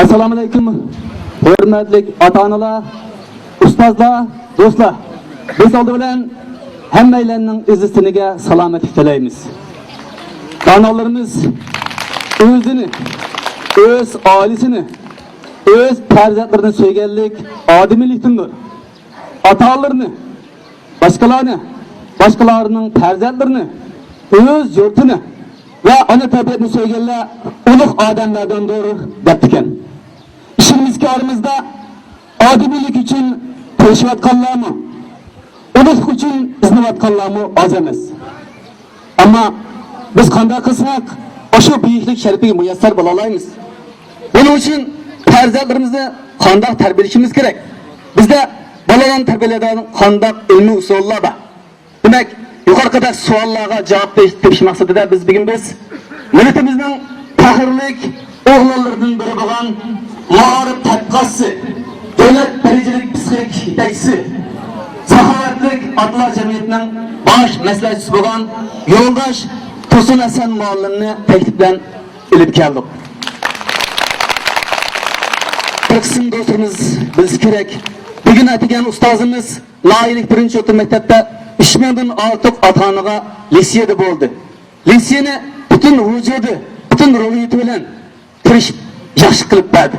Assalomu alaykum. Hurmatli ota-onalar, ustozlar, do'stlar. Biz oldi bilan hammalarning izzatiga salomatlik tilaymiz. Onalarimiz o'zini, o'z oilasini, o'z farzandlarini so'yganlik odimiylikdir. Ota-onalarini, boshqalarning farzandlarini, o'z yurtini ve ana tabiatını so'yganlar ulug' odamlardandir deb ekan. İşimizki aramızda odimiylik uchun kurashayotganlarmi, ulug'lik uchun izlayotganlarmi oz emas. Ammo biz qanday qilsak, o'sha buyuklik sharifiga muyassar bo'la olamiz. Buning uchun farzandlarimizni qanday tarbiyalashimiz kerak? Bizda bolalarni tarbiyalaydigan qanday ilmiy usullar bor. Demak, yuqoridagi savollarga javob berish maqsadida biz millatimizning faxrlik o'g'lonlaridan biri bo'lgan ma'rif tadqiqotchisi, davlat darajalik psixolog yetakchisi, saxovatlik otlar jamiyatining bosh maslahatchisi bo'lgan Yo'ldosh To'sin Hasan muallimni taklif bilan ilib keldik. Bir qism do'stlarimiz bilish kerak. Bugun aytgan ustozimiz loyilik 1-o'rta maktabda 3000dan ortiq ota-onaga liseyda bo'ldi. Liseyni bütün vücudu, bütün ruhiyeti bilan kirish yaxshi qilib berdi.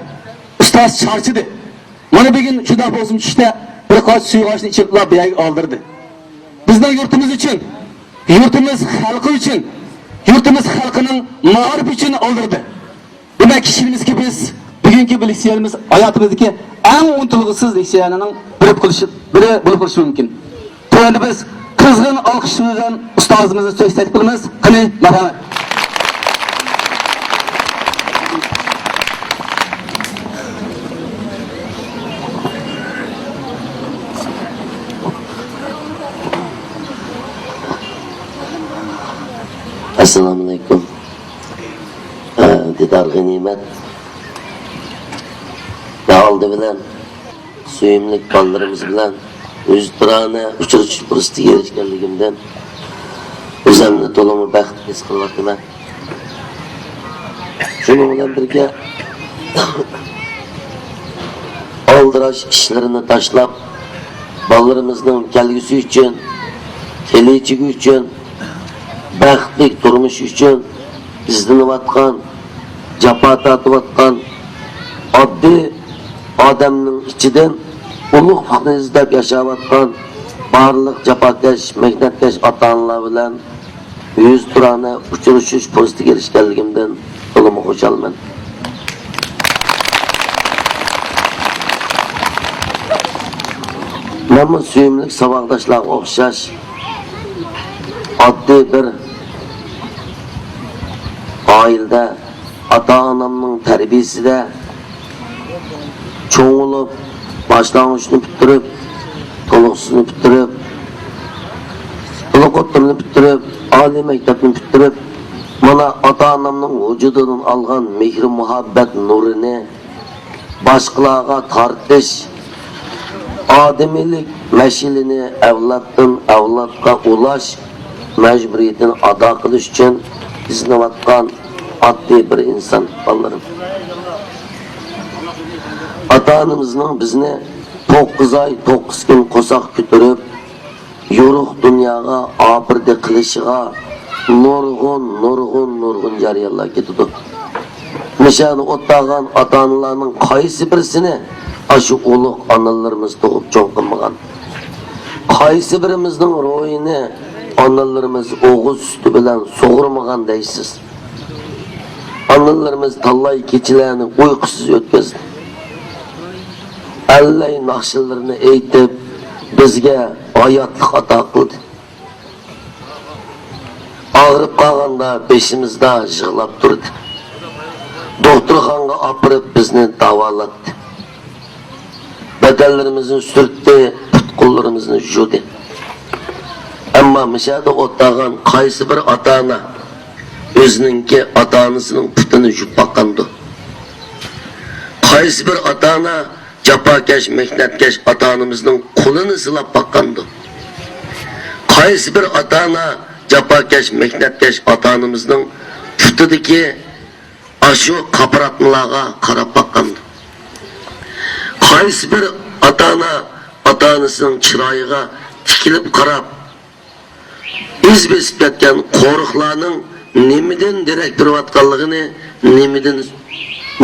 Ustoz charchidi. Mana bugun juda bo'lsin tushda bir qoch suyg'oshni ichib biyaga oldirdi. Bizning yurtimiz uchun, yurtimiz xalqi uchun, yurtimiz xalqining ma'rifi uchun oldirdi. Demak, ishimizki biz bugungi liseyimiz hayotimizdagi eng unutulg'isiz liseylarning biri bo'lib qolishi mumkin. Endi biz qizg'in olqishimiz bilan ustozimizni so'zlayib qilamiz. Qani, marhamat. Assalomu alaykum. Didor g'animat. Oldi bilan suyimlik bolalarimiz bilan o'ztirana uchrashish fursatiga erishganligimdan o'zimni to'liq baxt his qilyapman. Shuning bilan birga oldirash ishlarini tashlab, bolalarimizning kelgusi uchun, kelajagi uchun, baxtli turmush uchun izlanayotgan, jafo tortayotgan oddiy odamning ichidan ulug'likni izlab yashayotgan barliq jafokash, mehnatkash ota-onalar bilan yuz turana uchrashish fursatiga erishganligimdan to'liq xursandman. Mana suyimlik saboqdoshlarga o'xshash oddiy bir oilada ota-onamning tarbiyasida cho'ng'ilib, başlangıçını bitirip, toluqsuzunu bitirip, toluqotlarını bitirip, âli mektebini bitirip, mana ata-anamның vücudunun alğan mehri muhabbet nurunu başqalarga tartish, ademilik meşilini evlatdan evlatga ulaş mecburiyetini ada qilish uchun izlanayotgan oddiy bir inson bolalarım. Ata-anamızның bizni 9 ay 9 gün qo'saq ko'tarib, yo'ruq dunyoga obirda qilishiga nurg'un jarayonlar ketdi. Nishani o'tgan ota-onalarning qaysi birisini ashu ulug' onalarimiz tug'ib cho'nqinmagan. Qaysi birimizning ro'yini onalarimiz o'g'iz suti bilan so'g'irmagan deysiz. Onalarimiz tallay kechilarni uyqusiz o'tkazdi. Allay naqshlarini aytib bizga hayotlik ato qildi. Ağrib qolganda beshimizda yig'lab turdi. Doktorxonaga olib bizni davolatdi. Badallarimizni surtdi, put-qo'llarimizni yuvdi. Ammo mishada o'tgan qaysi bir ota-ona o'zininki ota-onasining putini yuvib boqqandi. Qaysi bir ota-ona jafokash, mehnatkash ota-onamizning qo'lini silab boqqandi. Qaysi bir ota-ona jafokash, mehnatkash ota-onamizning putidagi ashu qapiratlarga qarab boqqandi. qaysi bir ota-onasining chiroyiga tikilib qarab, iz besib ketgan qo'riqlarning nemidan derak berayotganligini,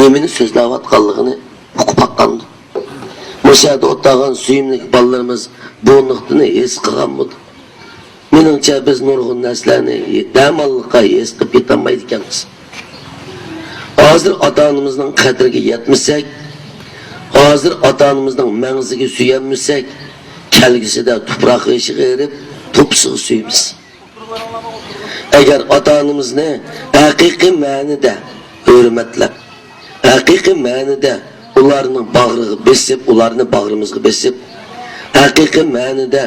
nemini so'zlayotganligini o'qib baqqandi. Mushada o'tgan suyimli bolalarimiz bu nuqtani his qilgan bo'ldi. Meningcha biz nurg'un narsalarni damallikqa his qilib yetolmaydi ekanmiz. Hozir ota-onamizning qadriga yetmasak, hozir ota-onamizning ma'nosiga suyanmasak, kelgusida tuproq eshiga erib, to'psiga suyimiz. Agar ota-onamizni haqiqiy ma'noda hurmatlab, haqiqiy ma'noda ularning bag'riga besib, ularni bag'rimizga besib, haqiqiy ma'noda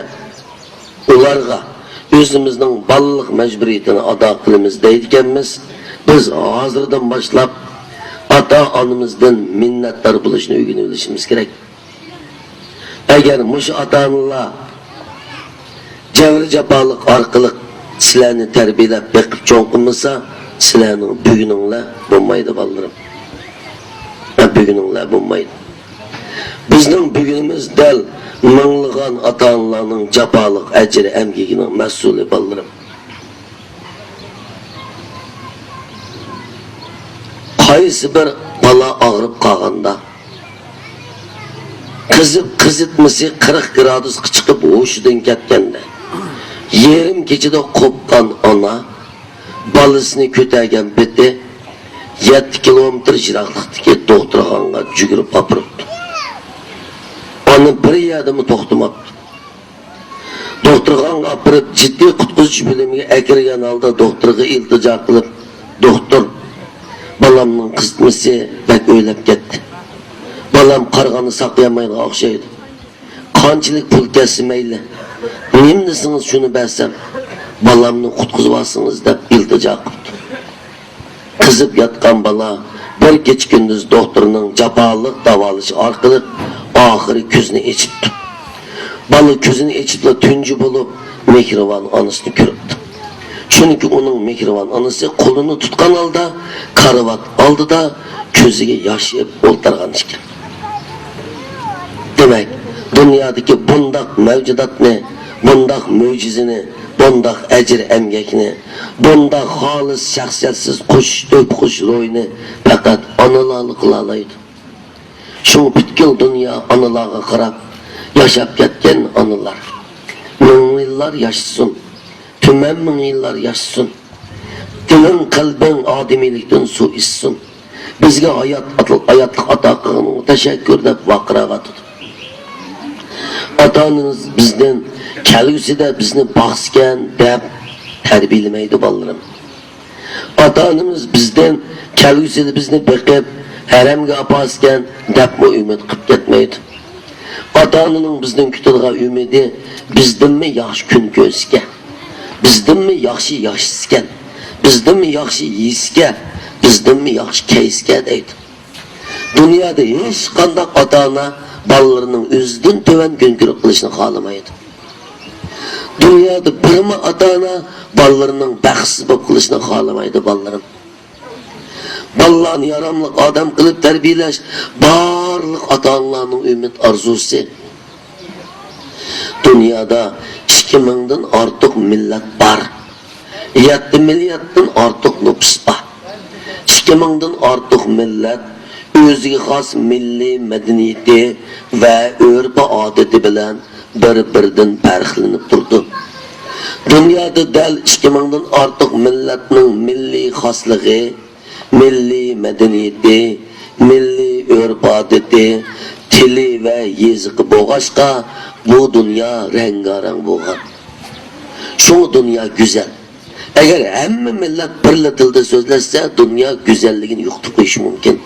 ularga o'zimizning balliq majburiyatini ado qilamiz deydiganmiz, biz hozirdan boshlab ota-onamizdan minnatdor bo'lishni o'rganib olishimiz kerak. Agar mush ota-onalar javr jaboliq orqali sizlarni tarbiyalab beqib cho'ng qilmasa, sizlarning buguninglar bo'lmaydi bolalarım. Buguninglar bo'lmaydi. Bizning bugunimiz dal minglagan ota-onalarning jaboliq ajri amgigining mas'uli bolalarım. Qaysi bir bola og'rib qolganda, qizitmasi 40 gradusga chiqib hushidan ketganda, yerim kechida qo'pgan ona bolasini ko'targan biti 7 kilometr jiroqlikdagi doktorxonaga yugurib boribdi. Ona bir yerda to'xtamabdi. Doktorxonaga borib jiddiy qutqizish bo'limiga akirgan holda doktorga iltijo qilib, doktor, balamning qizitmasi bak o'ylab ketdi. Balam qarg'ani saqlayamaydi o'xshaydi. Qanchalik pul ketsa mayli. Nimnisiniz shuni bersam, balamni qutqizib olsangiz deb iltijo qildi. Qizib yotgan bala bir kech kunduz doktorning jaboliq davolashi orqali oxiri ko'zini ochibdi. Bala ko'zini ochibla tunji bo'lib mehribon onasini ko'ribdi. Chunki uning mehribon onasi qo'lini tutgan holda karavot oldida ko'ziga yosh yeb o'ltirgan ekan. Demak, dunyodagi bundoq mavjudotni, bundoq mo'jizani, bundoq ajr emgakni, bundoq xolis shaxsiyatsiz qush ro'yini faqat onalar qila oladi. Shu butkul dunyo onalarga qarab yashab ketgan onalar. Ming yillar yashsin, tuman ming yillar yashsin. Dilim qalbing odimiylikdan suv issin. Bizga hayotlik ato qilgan tashakkur deb vaqirayotdi. Ota-onamiz bizdan kelgusida bizni baxsgan deb tarbiyalamaydi bolalarım. Ota-onamiz bizdan kelgusida bizni beqib haramga apasgan deb umid qilib ketmaydi. Ota-onaning bizdan kutilgan umidi bizdanmi yaxshi kun ko'rishga, bizdanmi yaxshi yashashga, bizdanmi yaxshi yeyishga, bizdanmi yaxshi kayishga deydi. Dunyoda hech qanday ota-ona balalarının özüdün töven günkürük kılışını xalamaydı. Dünyada birmi ata-ana balalarının baxtsiz bo'lib qilishni xalamaydi balalarım. Balalarni yaramlıq adam qilib tarbiyalash barliq ata-onalarning umid arzusi. Dünyada 2000 dan ortiq millat bor. 7 milyarddan ortiq nüfus bor. 2000 dan ortiq millat o'ziga xos milliy madaniyati va urf odati bilan bir-biridan farqlanib turdi. Dunyoda dal 2000 dan ortiq millatning milliy xosligi, milliy madaniyati, milliy urf odati, tili va yezigi bo'lg'achqa bu dunyo rangarang bo'lgan. Shu dunyo go'zal. Agar hamma millat bir tilda so'zlashsa, dunyo go'zalligini yo'qotib qo'yish mumkin.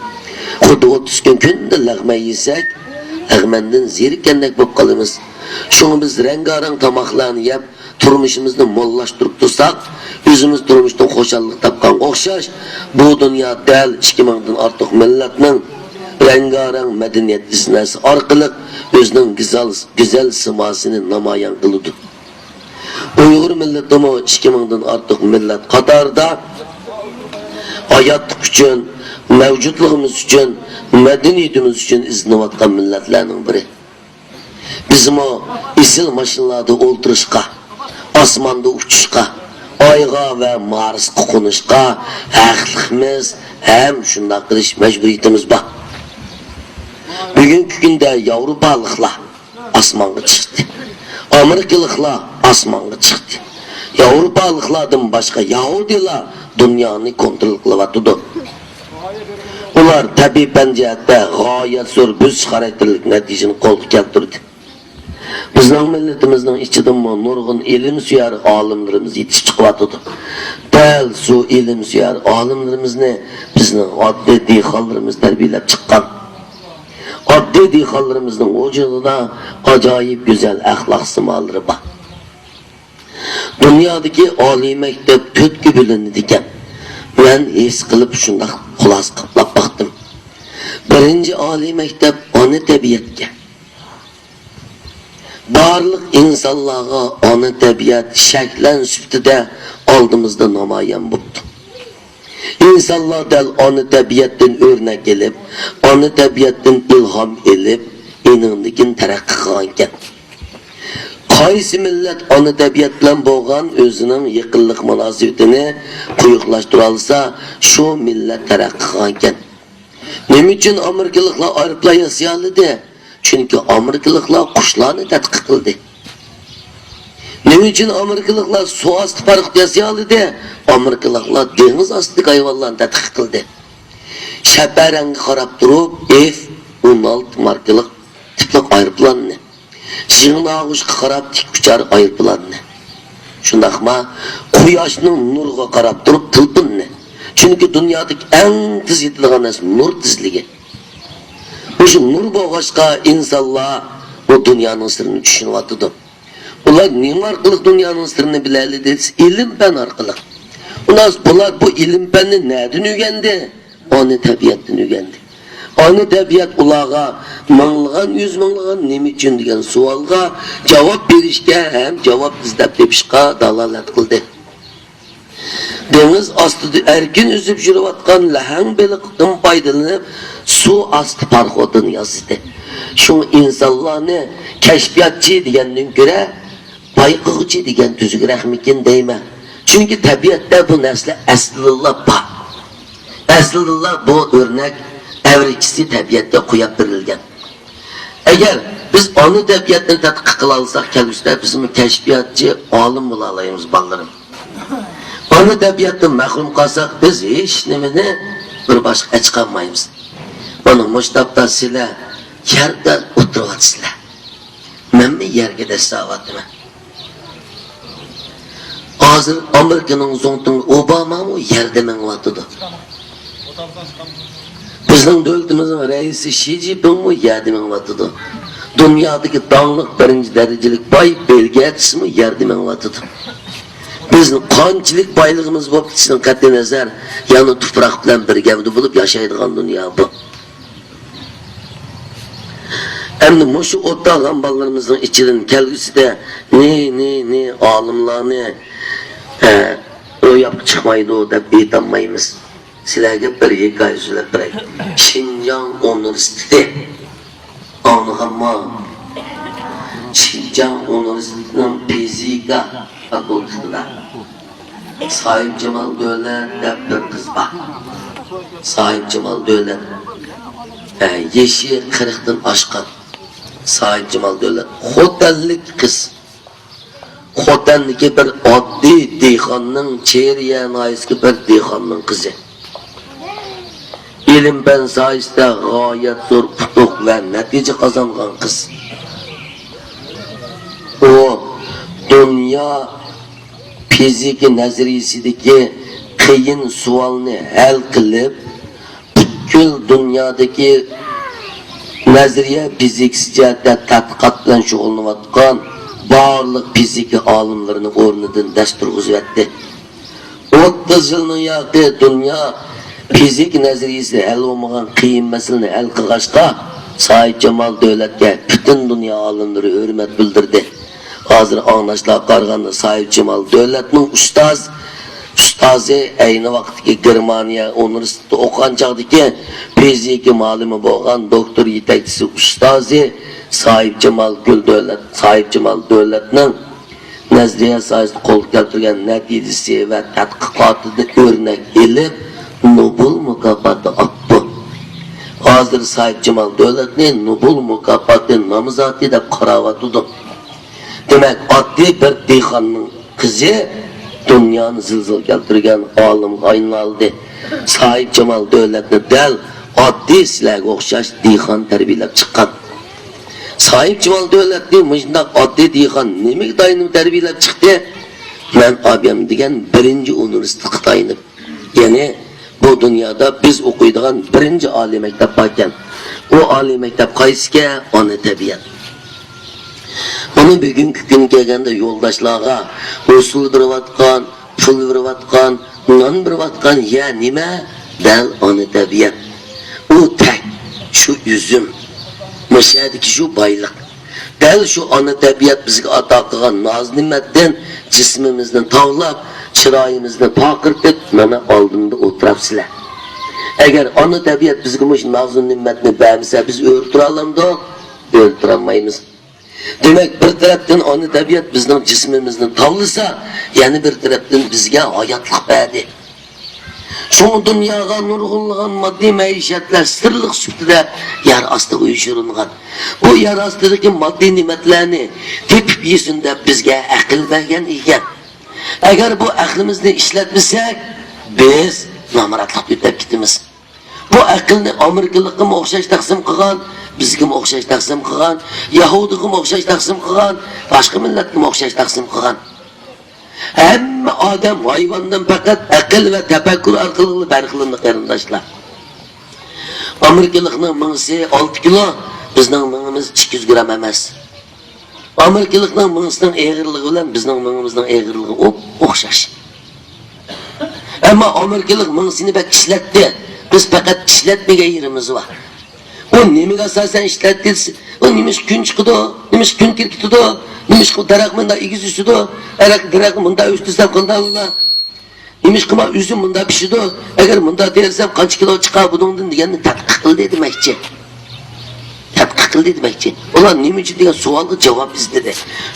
Xuddi 30 kun kunda lag'ma yesak, lag'mandan zerikandek bo'lib qolamiz. Shuni biz rangarang tomoqlarni yeb, turmushimizni mollashtirib tursak, o'zimiz turmushdan xo'shallik topgan o'xshash, bu dunyo dal 2000 dan ortiq millatning rangarang madaniyat iznasi orqali o'zining go'zal simosini namoyon qiladi. Uyg'ur millatimi 2000 dan ortiq millat qatorida hayot uchun mevcutluğumuz için, medeniyetimiz için izleniyotgan milletlerinin biri. Bizim o isil maşinlarda oturuşqa, asmanda uçuşqa, ayga ve Marsqa konuşqa, haqliqimiz hem şunday qilish mecburiyetimiz bor. Bugünkü günde Avrupalıqlar asmanga chiqdi. Amerikalıqlar asmanga chiqdi. Avrupalıqlardan başqa Yahudilar dünyani kontrol qilyapti. Ular tabiiy jihatda g'oyat zo'r biz xarakterlik natijani qo'lga keltirdi. Bizning millatimizning ichidan nurg'un ilm suyar olimlarimiz yetishib chiqyapti. Dal shu ilm suyar olimlarimizni bizning oddiy dehqonlarimiz tarbiyalab chiqqan. Oddiy dehqonlarimizning vujudida ajoyib go'zal axloq simollari bor. Dunyodagi oliy maktab 4 ga bo'linadi ekan. Men his qilib shunday xulos qilib baxtim. Birinchi oliy maktab ona tabiatga. Barliq insonlarga ona tabiat shaklan sifatida oldimizda namoyon bo'ldi. İnsanlar dal ona tabiatdan o'rnak elib, ona tabiatdan ilhom elib, eningdikin taraqqiy qilgan ekan. Qaysi millat ona tabiat bilan bo'lgan o'zining yaqinlik munosabatini quyuqlashtira olsa, shu millat taraqqiy qilgan ekan. Nima uchun Amerikaliklar aeroplan yasay oldi? Chunki Amerikaliklar qushlarni tadqiq qildi. Nima uchun Amerikaliklar suv osti parqi yasay oldi? Amerikaliklar dengiz ostidagi hayvonlarni tadqiq qildi. Shaparanga qarab turib, F-16 markalik tiplik aeroplanni, Jing'og'ishga qarab tik uchar aeroplanni. Shundaqmi, quyoshning nuriga qarab turib tilpinni. Chunki dunyodagi eng tez yetadigan narsa nur tezligi. O'sha nur bo'lg'achqa insonlar bu dunyoning sirini tushunyapti. Ular nima orqali dunyoning sirini biladi desa, ilm fan orqali. Bular bu ilm fanni nereden öğrendi? Onu tabiattan öğrendi. Onu tabiat ularga minglagan, yüz minglagan nima uchun degan savolga javob berishga ham javob izlab tepishga dalolat qildi. Dengiz ostida erkin üzüp yurayotgan lahang baliqdan foydalanib suv osti parxodini yozdi. Shu insonlarni kashfiyotchi degandan ko'ra bayqig'chi degan tuzukroq mikin deyman. Çünkü tabiatta bu nesle aslillah bor. Aslillah bu örnek evrikisi tabiatta qo'yib berilgan. Agar biz onu tabiatni tadqiq qila olsak, kelgusida bizim kashfiyotchi olim bo'la olamiz bolalarım. Onu tabiatdan mahrum qolsak, biz hech nimani bir boshqa chiqarmaymiz. Buni mushtaqda sizlar yerda o'tiryapsizlar. Menmi yerga dastavatman. Hazır Amerika'nın zontunun Obama mı yerde menvatıdı. Bizim devletimizin reisi Xi Jinping mi yerde menvatıdı. Dünyadaki dağlık birinci derecelik bay Bill Gates mi yerde menvatıdı. Bizim qanchalik baylığımız bu kişinin qat'i nazar yani tufraq bilan bir gavda bulup yaşaydigan dünya bu. Endi mushu o'tgan bolalarımızın ichidan kelgusida ne olimlarni ro'yobga chiqmaydi deb aytolmaymiz. Sizlarga bir hikoya so'zlab beray. Xinjiang universiteti anig'anma Xinjiang universitetining fizika fakultetida Sahib Jamal Davlat deb bir qiz bor. Sahib Jamal Davlat yeshi 40 dan oshgan Sahib Jamal Davlat xo'tanlik qiz. Xotandagi bir oddiy dehqonning Cheriya noyisiga bir dehqonning qizi. Ilm fan sohasida g'oyat zo'r qutuq va natija qozongan qiz. O dunyo fizika nazariyasidagi qiyin savolni hal qilib, butkul dunyodagi nazariya fizikasi jihatda tadqiqot bilan shug'ullanayotgan barliq fizika olimlarini o'rnidan dasturg'izib etdi. 30 yilning yoqi dunyo fizik nazariyasi hal bo'lmagan qiyin masalani hal qilg'achqa Sahib Jamal Davlatga butun dunyo olimlari hurmat bildirdi. Hozir anglashlar qaraganda Sahib Jamal Davlatning ustoz ustozi ayni vaqtdagi Germaniya universitetida o'qigan chog'dagi fizika ma'lumi bo'lgan doktor yetakchisi ustozi Sohib Jamol Davlatning nazriya sohasida qo'l keltirgan natijasi va tadqiqotida o'rnak elib Nobel mukofoti oldi. Hozir Sohib Jamol Davlatning Nobel mukofoti nomzodi deb qarayotdi. Demak, oddiy bir dehqonning qizi dünyani zilzil keltirgan olimga aylandi. Sohib Jamol Davlatni dal oddiy sizlarga o'xshash dehqon tarbiyalab chiqqan. Sohib Jamol Davlatni mujnaq oddiy dehqon nimaga tayinib tarbiyalab chiqdi? Men abim degan birinchi universitet Xitoyni. Ya'ni bu dunyoda biz o'qiydigan birinchi oliy maktab bor ekan. O oliy maktab qaysiga? Ona tabiat. Onu bugungi kun kelganda yo'ldoshlarga usul berayotgan, pul berayotgan, non berayotgan ya nima? Dal ona tabiat. U tak shu üzüm, mushadiki shu boylik. Dal shu ona tabiat bizga ato qilgan noz-ne'matdan jismimizni tavlab, chiroyimizni pokirtib, mana oldinda o'tiribsizlar. Agar ona tabiat bizga mush noz-ne'matni bermasa, biz o'ltira olamdik, o'ltira olmaymiz. Demek bir taraftan ona tabiat bizning jismimizni tavlasa, yani bir taraftan bizga hayotlik berdi. Şu dunyoga nurg'unlagan moddiy maishatlar sirliq sutida yer ostiga uyushtirilgan. Bu yer ostidagi moddiy ne'matlarni tepib yesin deb bizga aql bergan ekan. Agar bu aqlimizni ishlatmasak, biz nomurodlik o'tab ketamiz. Bu aqlni Amerikalikqa o'xshash taqsim qilgan, bizga o'xshash taqsim qilgan, Yahudiga o'xshash taqsim qilgan, boshqa millatga o'xshash taqsim qilgan. Hamma odam hayvondan faqat aql va tafakkur orqali farqlanadi qarindoshlar. Amerikalikning mingsi 6 kilo, bizning mingimiz 200 gram emas. Amerikalikning mingsining eg'irligi bilan bizning mingimizning eg'irligi o'xshash. Ammo Amerikalik mingsini bak ishlatdi. Biz faqat ishlatmagan yerimiz bor. O nimaga asosan ishlatdilsa, o nimish kun chiqdi, nimish kun kirkitdi, nimish bu daraxt bunda egiz üstüdü, daraxt bunda üstüsem qildi. Nimish qilma üzüm bunda pishidi, agar bunda dersem qancha kilo chiqar bundan deganni tadqiq qildi demakchi. Tadqiq qildi demakchi. Ular nima uchun degan savolga javob izladi.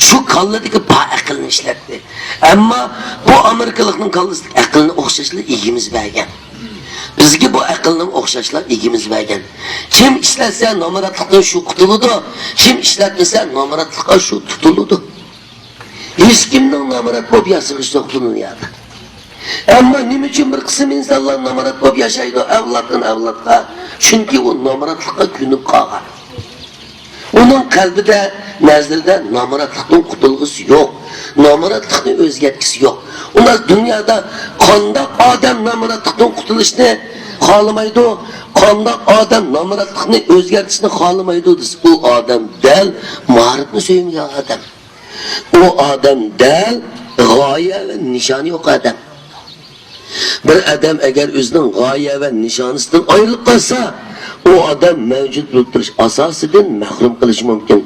Shu qalladagi ba aqlni ishlatdi. Ammo bu Amerikalikning qallasida aqlni o'xshashli egimiz bergan. Bizga bu aqlning o'xshashlar egimiz bergan. Kim ishlatsa nomurodlikdan shu qutuladi, kim ishlatmasa nomurodlikqa shu tutiladi. Hech kimning nomurod bo'lib yashashi yo'qligi. Ammo nima uchun bir qism insonlar nomurod bo'lib yashaydi avloddan avlodga? Chunki u nomurodlikqa ko'nib qolgan. Uning qalbida, nazarida nomurodlikdan qutulg'isi yo'q. Nomurodlikni o'zgartgisi yo'q. Ular dunyoda qandoq odam nomurodlikdan qutulishni xohlamaydi, qandoq odam nomurodlikni o'zgartishni xohlamaydi desa, u odam dal ma'rifni so'ymagan odam. U odam dal g'oya va nishoni yo'q odam. Bir odam agar o'zining g'oya va nishonisidan ayrilib qolsa, u odam mavjud bo'lib turish asosidan mahrum qilish mumkin.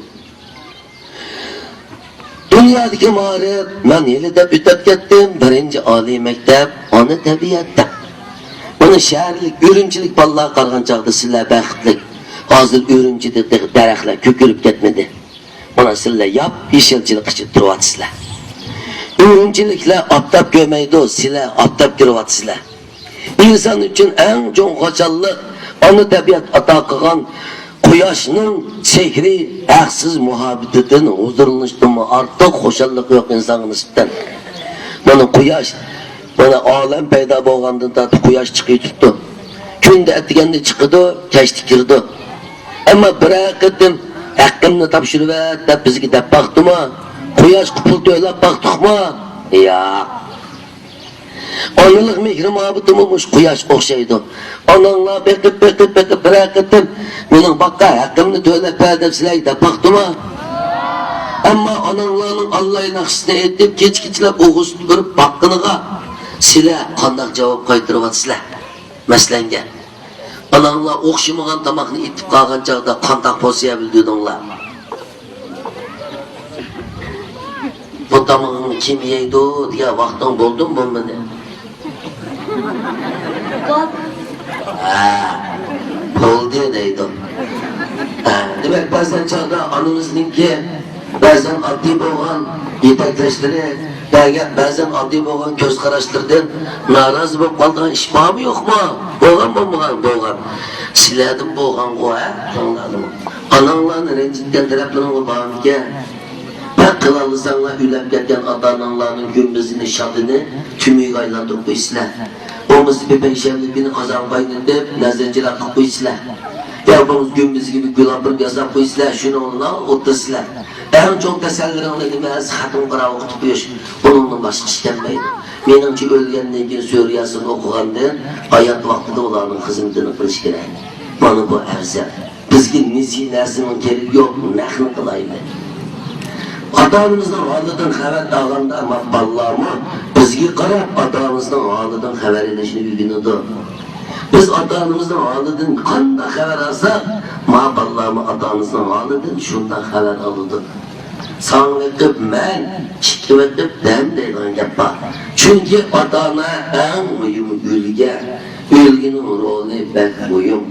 Dünyadaki ma'rif, men yilida o'tib ketdim, birinchi oliy maktab, ona tabiatda. Buni shaharlik, o'rinchilik bolalar qargan chaqda sizlar baxtli. Hozir o'rinchida daraxtlar ko'kirib ketmadi. Buni sizlar yop yeshilchilik qilib turyapsizlar. O'rinchiliklar oftob ko'maydi, sizlar oftob kiryapsizlar. İnsan uchun eng cho'ng xo'jallik ona tabiat ato qilgan Quyoshning sehri haqsiz muhabbetidan huzurlanishdan ortiq xo'shallik yo'q insonga nisbatan. Mana quyosh, mana olam paydo bo'lgandan tortib quyosh chiqib turibdi. Kunda atganda chiqdi, kechda kirdi. Ammo bir qatim haqqimni topshirib deb bizga deb baxtimi? Quyosh qupul to'ylab baxtdiqmi? Yo'q. Onalik mehri muhabbetimiz quyosh o'xshaydi. Onanglar bekib bir qatim mening bakka haqqimni to'lab ber deb sizlarga deb baxtimi? Ammo onanglarning Allohning naqshini aytib kech-kechlab o'g'izni ko'rib baqqiniga sizlar qanday javob qaytaryapsizlar? Maslanga. Onanglar o'xshamagan tomoqni itib qolgan chaqda qanday posiya bildinglar? Bu tomoqni kim yeydi degan vaqtdan bo'ldimi bunday? Bo'ldi deydi. Demek bazen çağda anımızınki bazen adli boğan yetekleşleri bazen adli boğan göz karıştırdan narazı болып kaldığı iş var mı yok mu? Boğan mı boğan? Siledim boğan o ha? Anladım. Ananlarını rencitten taraflarını var mı ki? Ben kılalısınla ülep gelen adananlarının gümbüzünü şadını tümüyü aylandırıp koysiler. Olması bir peşemlikini kazanmayın deyip nezenciler koysiler. Yapımız gümbüz gibi gülabır yazap koysiler, şunu onunla otursiler. En çok tesellilerini demez, hatım kıra okutup yoş. Onunla başka işlenmeyin. Menimce ölgenliğe gir Süriyasını okuğandan, hayat vaktinde olanın hizmetini kılış gerek. Bana bu evzel. Bizgi nizi nersinin gerek yok, nehni kılayım. Atamızdan halıdan haber dağında ama ballamı, bizgi qarab atamızdan halıdan haber edişini bilginidir. Biz atamızdan halıdan qanda haber alsak, ma ballamı atamızdan halıdan şundan haber alıdır. San vakit men, ikki vakit dem deydigan gap bor. Çünkü atana en mühim ölginin rolü bek mühim.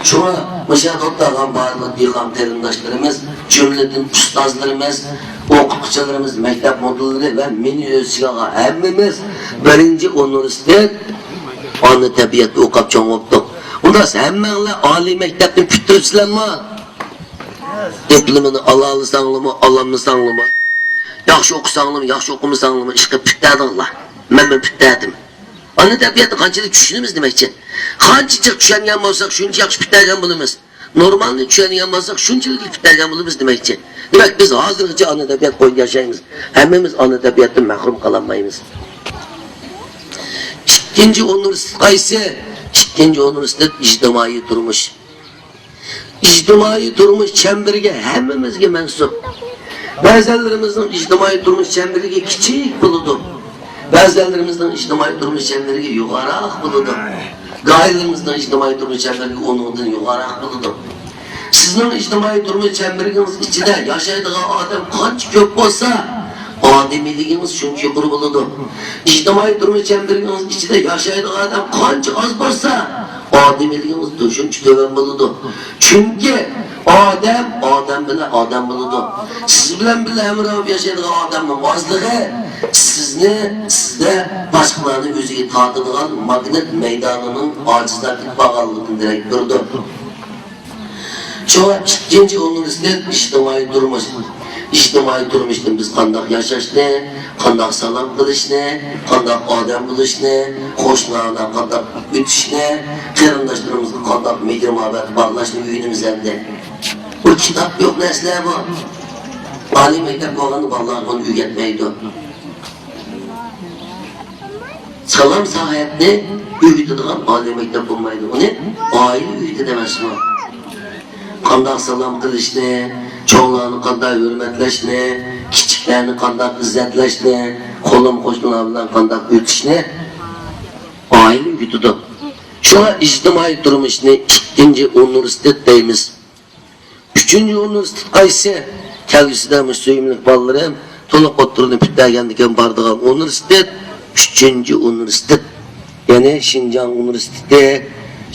Şuna müşahede ottağın barlık yıkan terimdaşlarımız, cümleden ustazlarımız, okutkuçalarımız, mektep modulları ve mini özsüyağa hemmimiz birinci üniversitet anı tabiatı okap çoğun optuk. Onda hemmenle âli mektepten küttürüpsüler mi? Diplomini alalısanlı mı, alamısanlı mı? Yaxşı okusanlı mı, yaxşı okumusanlı mı? İşte püttədinler. Ben püttədim. Anı tabiatı qançalık düşünümüz demekçi. Qançalık düşüngen olsak şunca yaxşı püttərgen bulumuz. Normalde düşüngen olsak şuncalık püttərgen bulumuz demekçi. Demek biz hazırlıkça anı tabiat boyunca yaşayımız. Hemimiz anı tabiattan mahrum kalanmayımız. İkinci üniversite qaysı? İkinci üniversite ictimai turmuş. İctimai turmuş çemberiga hemmimizge mensup. Bazılarımızın ictimai turmuş çemberiga kichik buludu. Bazılarımızın ictimai turmuş çemberiga yuqaraq buludu. Gayelerimizden ictimai turmuş çemberiga onundan yuqaraq buludu. Sizin ictimai turmuş çemberigiz içinde yaşaydigan adam qancha ko'p bo'lsa, ademiliğiniz şunca yuqori buludu. İctimai turmuş çemberigiz içinde yaşaydigan adam qancha az bo'lsa, ademiliğiniz shuncha töven buludu. Çünkü adam bilan adam buludu. Siz bilan birga hamroh yaşaydigan odamning ozligi sizde başkalarını o'ziga tortadigan magnet maydonining ojizlab qolganligini derak turdi. Şu ikinci üniversitet ictimai turmuşdan biz qandoq yashashni, qandoq salom qilishni, qandoq odam bo'lishni, qo'shnilardan qandoq o'tishni, qarindoshlarimizni qandoq mehr muhabbat bog'lashni o'rganamiz. Bu kitob yo'q narsa bu. Oliy maktab bo'lganda bolalar buni o'rgatmaydi. Salom sahatni o'rgatadigan oliy maktab bo'lmaydi. Uni oila o'rgatadi emasmi? Qandoq salom qilishni, cho'nglarni qanday hurmatlaşni, kichiklarni qanday izzatlaşni, qo'lim qo'shnilar bilan qanday o'tishni oila o'rgatadi. Shuna ijtimoiy turmushni ikkinchi universitet deymiz. Uchinchi universitet qaysi? Kelgusida musulmonlik bolalarim to'liq o'tirib bittagandikan bordigan universitet, uchinchi universitet. Ya'ni Xinjiang universiteti,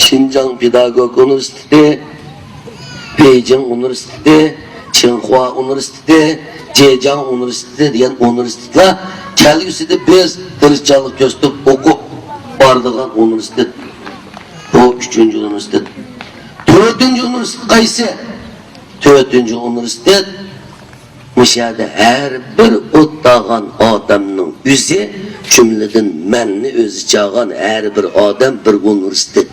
Xinjiang pedagog universiteti, Beijing Üniversitesi, Tsinghua Üniversitesi, Zhejiang Üniversitesi degan üniversitetler kelgusida biz tirishchilik ko'rsatib o'qib boradigan üniversitet. Bu üçüncü üniversitet. Dördüncü üniversitet qaysi? Dördüncü üniversitet müşahede her bir o'tdagan odamning o'zi, jumladan menni o'zi chaqan her bir odam bir üniversitet.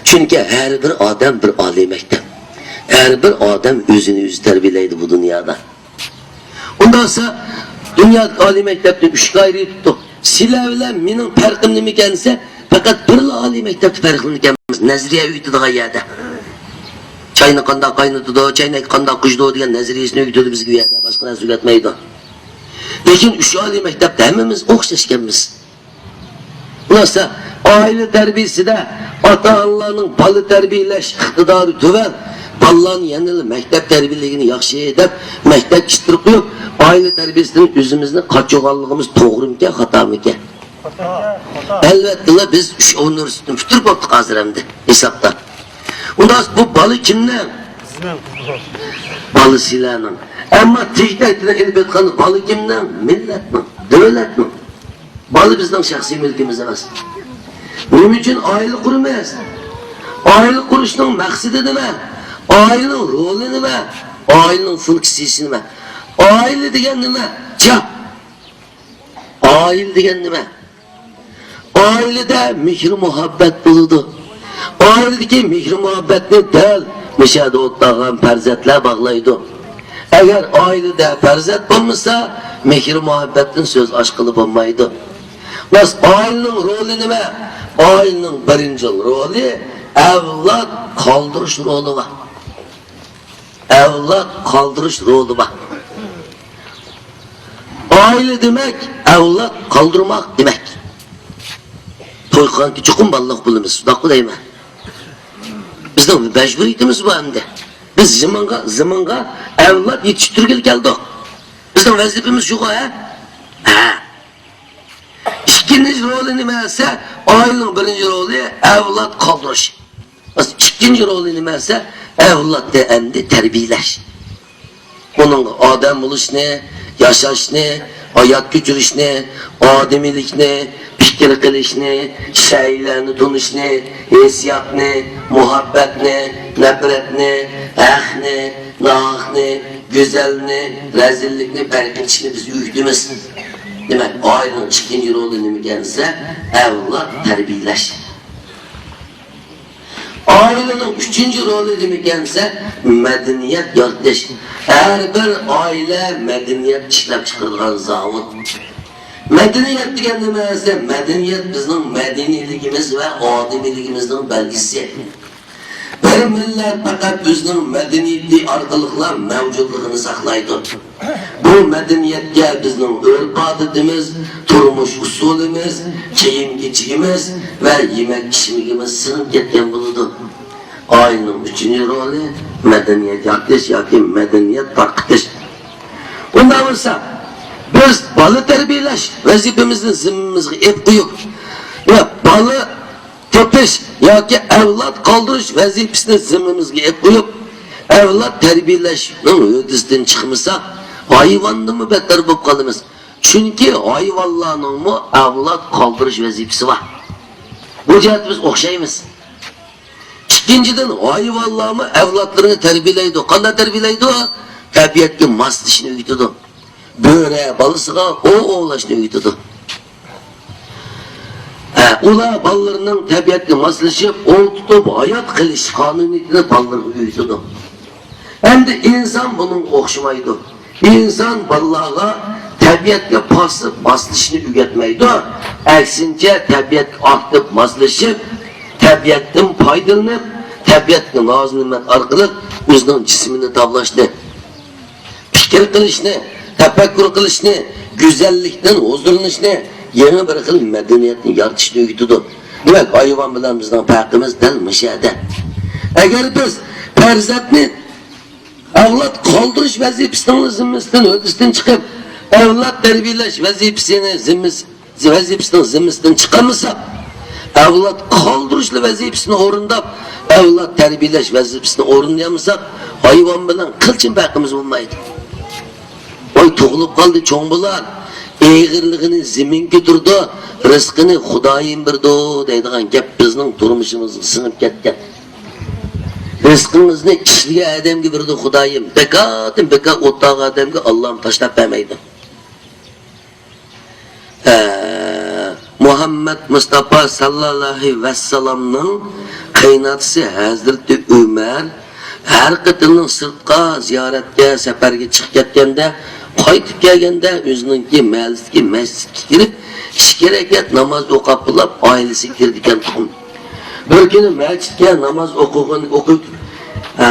Çünkü her bir odam bir oliy maktab. Her bir adam özünü terbiyeleydi bu dünyada. Ondan sonra dünya âli mektepte üç gayri tuttu. Silavla mening farqim nima ekansa, fakat bir âli mektepte farqim ekanmiz. Nazriya uyutidigan yerda. Çayni qanday qaynatadi, çaynak qanday qujdi degan nazriyasini uyutadi bizga u yerda, boshqa narsa uyatmaydi. Lekin üç âli mektepte hammamiz o'xshashganmiz. Bunasa aile terbiyesinde ata-onalarning bola tarbiyalash iqtidori tuvan. Ballan yanılı mektep terbiyeliğini yaxşı edip, mektep iştirip koyup, aile terbiyesinin özümüzden kaçoğallığımız doğru mu ki, hata mı ki? Elbette biz 3 üniversiteden bitirip olduk hazır hem de hesapta. Ondan bu balı kimden? Balı silahının. Ama tecdidine elbet kanı balı kimden? Millet mi? Devlet mi? Balı bizden şahsi mülkimiz emas. Bunun için aile kurmayız. Aile kuruşunun maksidi nima? Ailenin rolü nima? Ailenin funksiyasi nima? Aile degan nima? Cevap. Aile degan nima? Ailede mehr muhabbet buludu. Ailedeki mehr muhabbetni dal mishada o'tlagan farzandlar bog'laydi. Agar oilada farzand bo'lmasa, mehr muhabbatdan so'z ochqili bo'lmaydi. Bas ailening roli nima? Ailening birinchi roli avlod qoldirish roli bor. Avlod qoldirish roli bor. Aile demek avlod qoldirmoq demek. To'yxonga chuqur balloq bo'lamiz, shunaqa deyman. Bizning majburiyatimiz bu hamda. Biz zamonga avlod yetishtirgil keldik. Bizning vazifamiz shu ha? Ha. İkinci roli nima esa, oilaning birinchi roli avlod qoldirish. Bas ikkinchi roli nima esa, avlodni endi tarbiyalash. Bunun odam bo'lishni, yashashni, hayot kechirishni, odamiylikni, fikr qilishni, shaylarni tunishni, hissiyotni, muhabbatni, nafratni, ahni, nahni, güzelni, rezillikni, farqini biz uyutimiz. Demek ailenin ikinci rolü nima ekansa, avlod tarbiyalash. Ailenin üçüncü rolü nima ekansa, madaniyat yaratish. Her bir aile madaniyat ishlab chiqargan zavod. Madaniyat degan nima esa, madaniyat bizning madaniyligimiz va odamiyligimizning belgisi. Bir millat faqat o'zining madaniyati orqali mavjudligini saqlaydi. Bu madaniyatga bizning urf-odatimiz, turmush usulimiz, kiyim-kechigimiz va yemak-ichimligimiz singib ketgan bo'ladi. Ailening uchinchi roli madaniyat yaratish yoki madaniyat tarqatish. Undan bo'lsa, biz bola tarbiyalash vazifamizni zimmamizga ep qo'yib, va bola topish yoki avlod qoldirish vazifasini zimmamizga ep qo'yib, avlod tarbiyalashning yo'ldan chiqmasak, hayvondan battar bo'lib qolamiz. Chunki hayvonlarning mu avlod qoldirish vazifasi bor. Bu jihatda biz o'xshaymiz. İkinciden hayvanlarımı evlatlarını terbiyelaydı. Qanday terbiyelaydı? Tabiatga moslashni o'rgatadi. Bo'ri balasiga o'g'lashni o'rgatadi. Ular ballarının tabiatga moslashib, o'ng tutib hayot qilish qonuniyatini ballarga o'rgatadi. Endi inson bunun o'xshamaydi. İnson ballarga tabiatga moslashni o'rgatmaydi. Aksincha tabiatga ortib moslashib, tabiatdan foydalanib, tabiatga noz-ne'mat orqali o'zining jismini tavlashni, fikr qilishni, tafakkur qilishni, go'zallikdan huzurlanishni, yangi bir xil madaniyatni yaratishni o'rgatadi. Demak, hayvon bilan bizning farqimiz dal mishada. Agar biz farzandni avlod qoldirish vazifasining zimmasidan chiqib, avlod tarbiyalash vazifasining zimmasidan chiqamasa, avlod qoldirishli vazifasini o'rindab, avlod tarbiyalash vazifasini o'rindayamsak, hayvon bilan qilchin farqimiz bo'lmaydi. Oy tug'ilib qoldi, cho'ng bo'lar, eg'irligini zamin ko'tirdi, rizqini Xudoyim berdi deydigan gap bizning turmushimizga singib ketgan. Rizqimizni kishiga odamga berdi Xudoyim, bekat o'taq odamga Allohim tashlab bermaydi. Muhammed Mustafa sallallahu aleyhi ve sellem'nin kaynatısı Hazreti Ömer her qatının sırtqa ziyaretge, seferge çıkıp ketgende, qaytib kelgende özününki məhəllisideki məscidga kirib, 2 rekat namaz o'qib, ailesi kirdikan tuxum. Bir kuni masjidga namoz o'qib,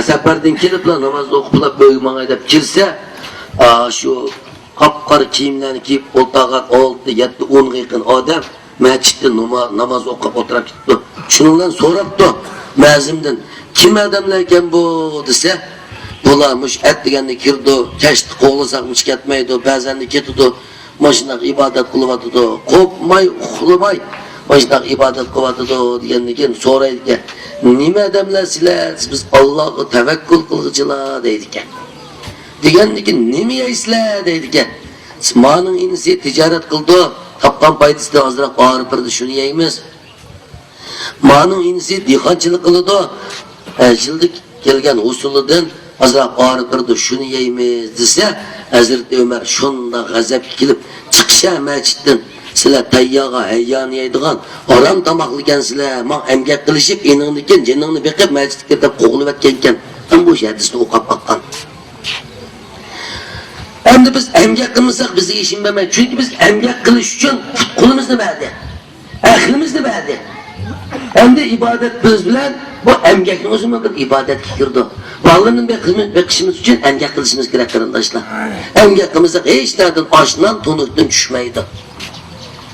safardan kelib namoz o'qib, bo'ymag'ay deb kirsa, shu qapqara kiyimlarni kiyib, o'ltaga 6-7-10 yaqin odam masjidda namoz o'qib o'tirib ketdi. Shundan so'rabdi ma'zimdan, kim odamlar ekan bu desa, bular mush at deganda kirdi, kashni qo'g'lasak mush ketmaydi, ba'zan ketdi. Maşınak ibadet kılıvatıdı, kopmay, uxlamay, maşınak ibadet kılıvatıdı degendeki soraydı. Nime adamlar sizler, biz Allah'a tevekkül kılgıcılar deydik. Degendeki nime isler deydik. Manın inisi ticaret kıldı, tapkan paydası da azırak ağrı pırdı şunu yeyimiz. Manın inisi dihkançılık kıldı, yıldık gelgen usulüden azırak ağrı pırdı şunu yeyimiz dese, Hazreti Ömer şunda gazap kilip çıkışa mescitten sizler tayyaga heyyan yeydigan aram tamaklıken sizler ma emgek kılışıp inanlıken cenanını bekip mescitke de koğulup etkenken tam bu hadisini okap bakkan. Hem de biz emgek kılmışsak bizi işin vermeyiz. Çünkü biz emgek kılış için kulumuz ne verdi? Ahlimiz ne verdi? Hem de ibadet biz bilen bu emgekin uzun bir ibadet kirdi. Varlığının bir hizmet bekişimiz için emgek kılışımız gerek kardeşler. Emgek kılmışsak hiç nereden aşından tonuktan düşmeydi.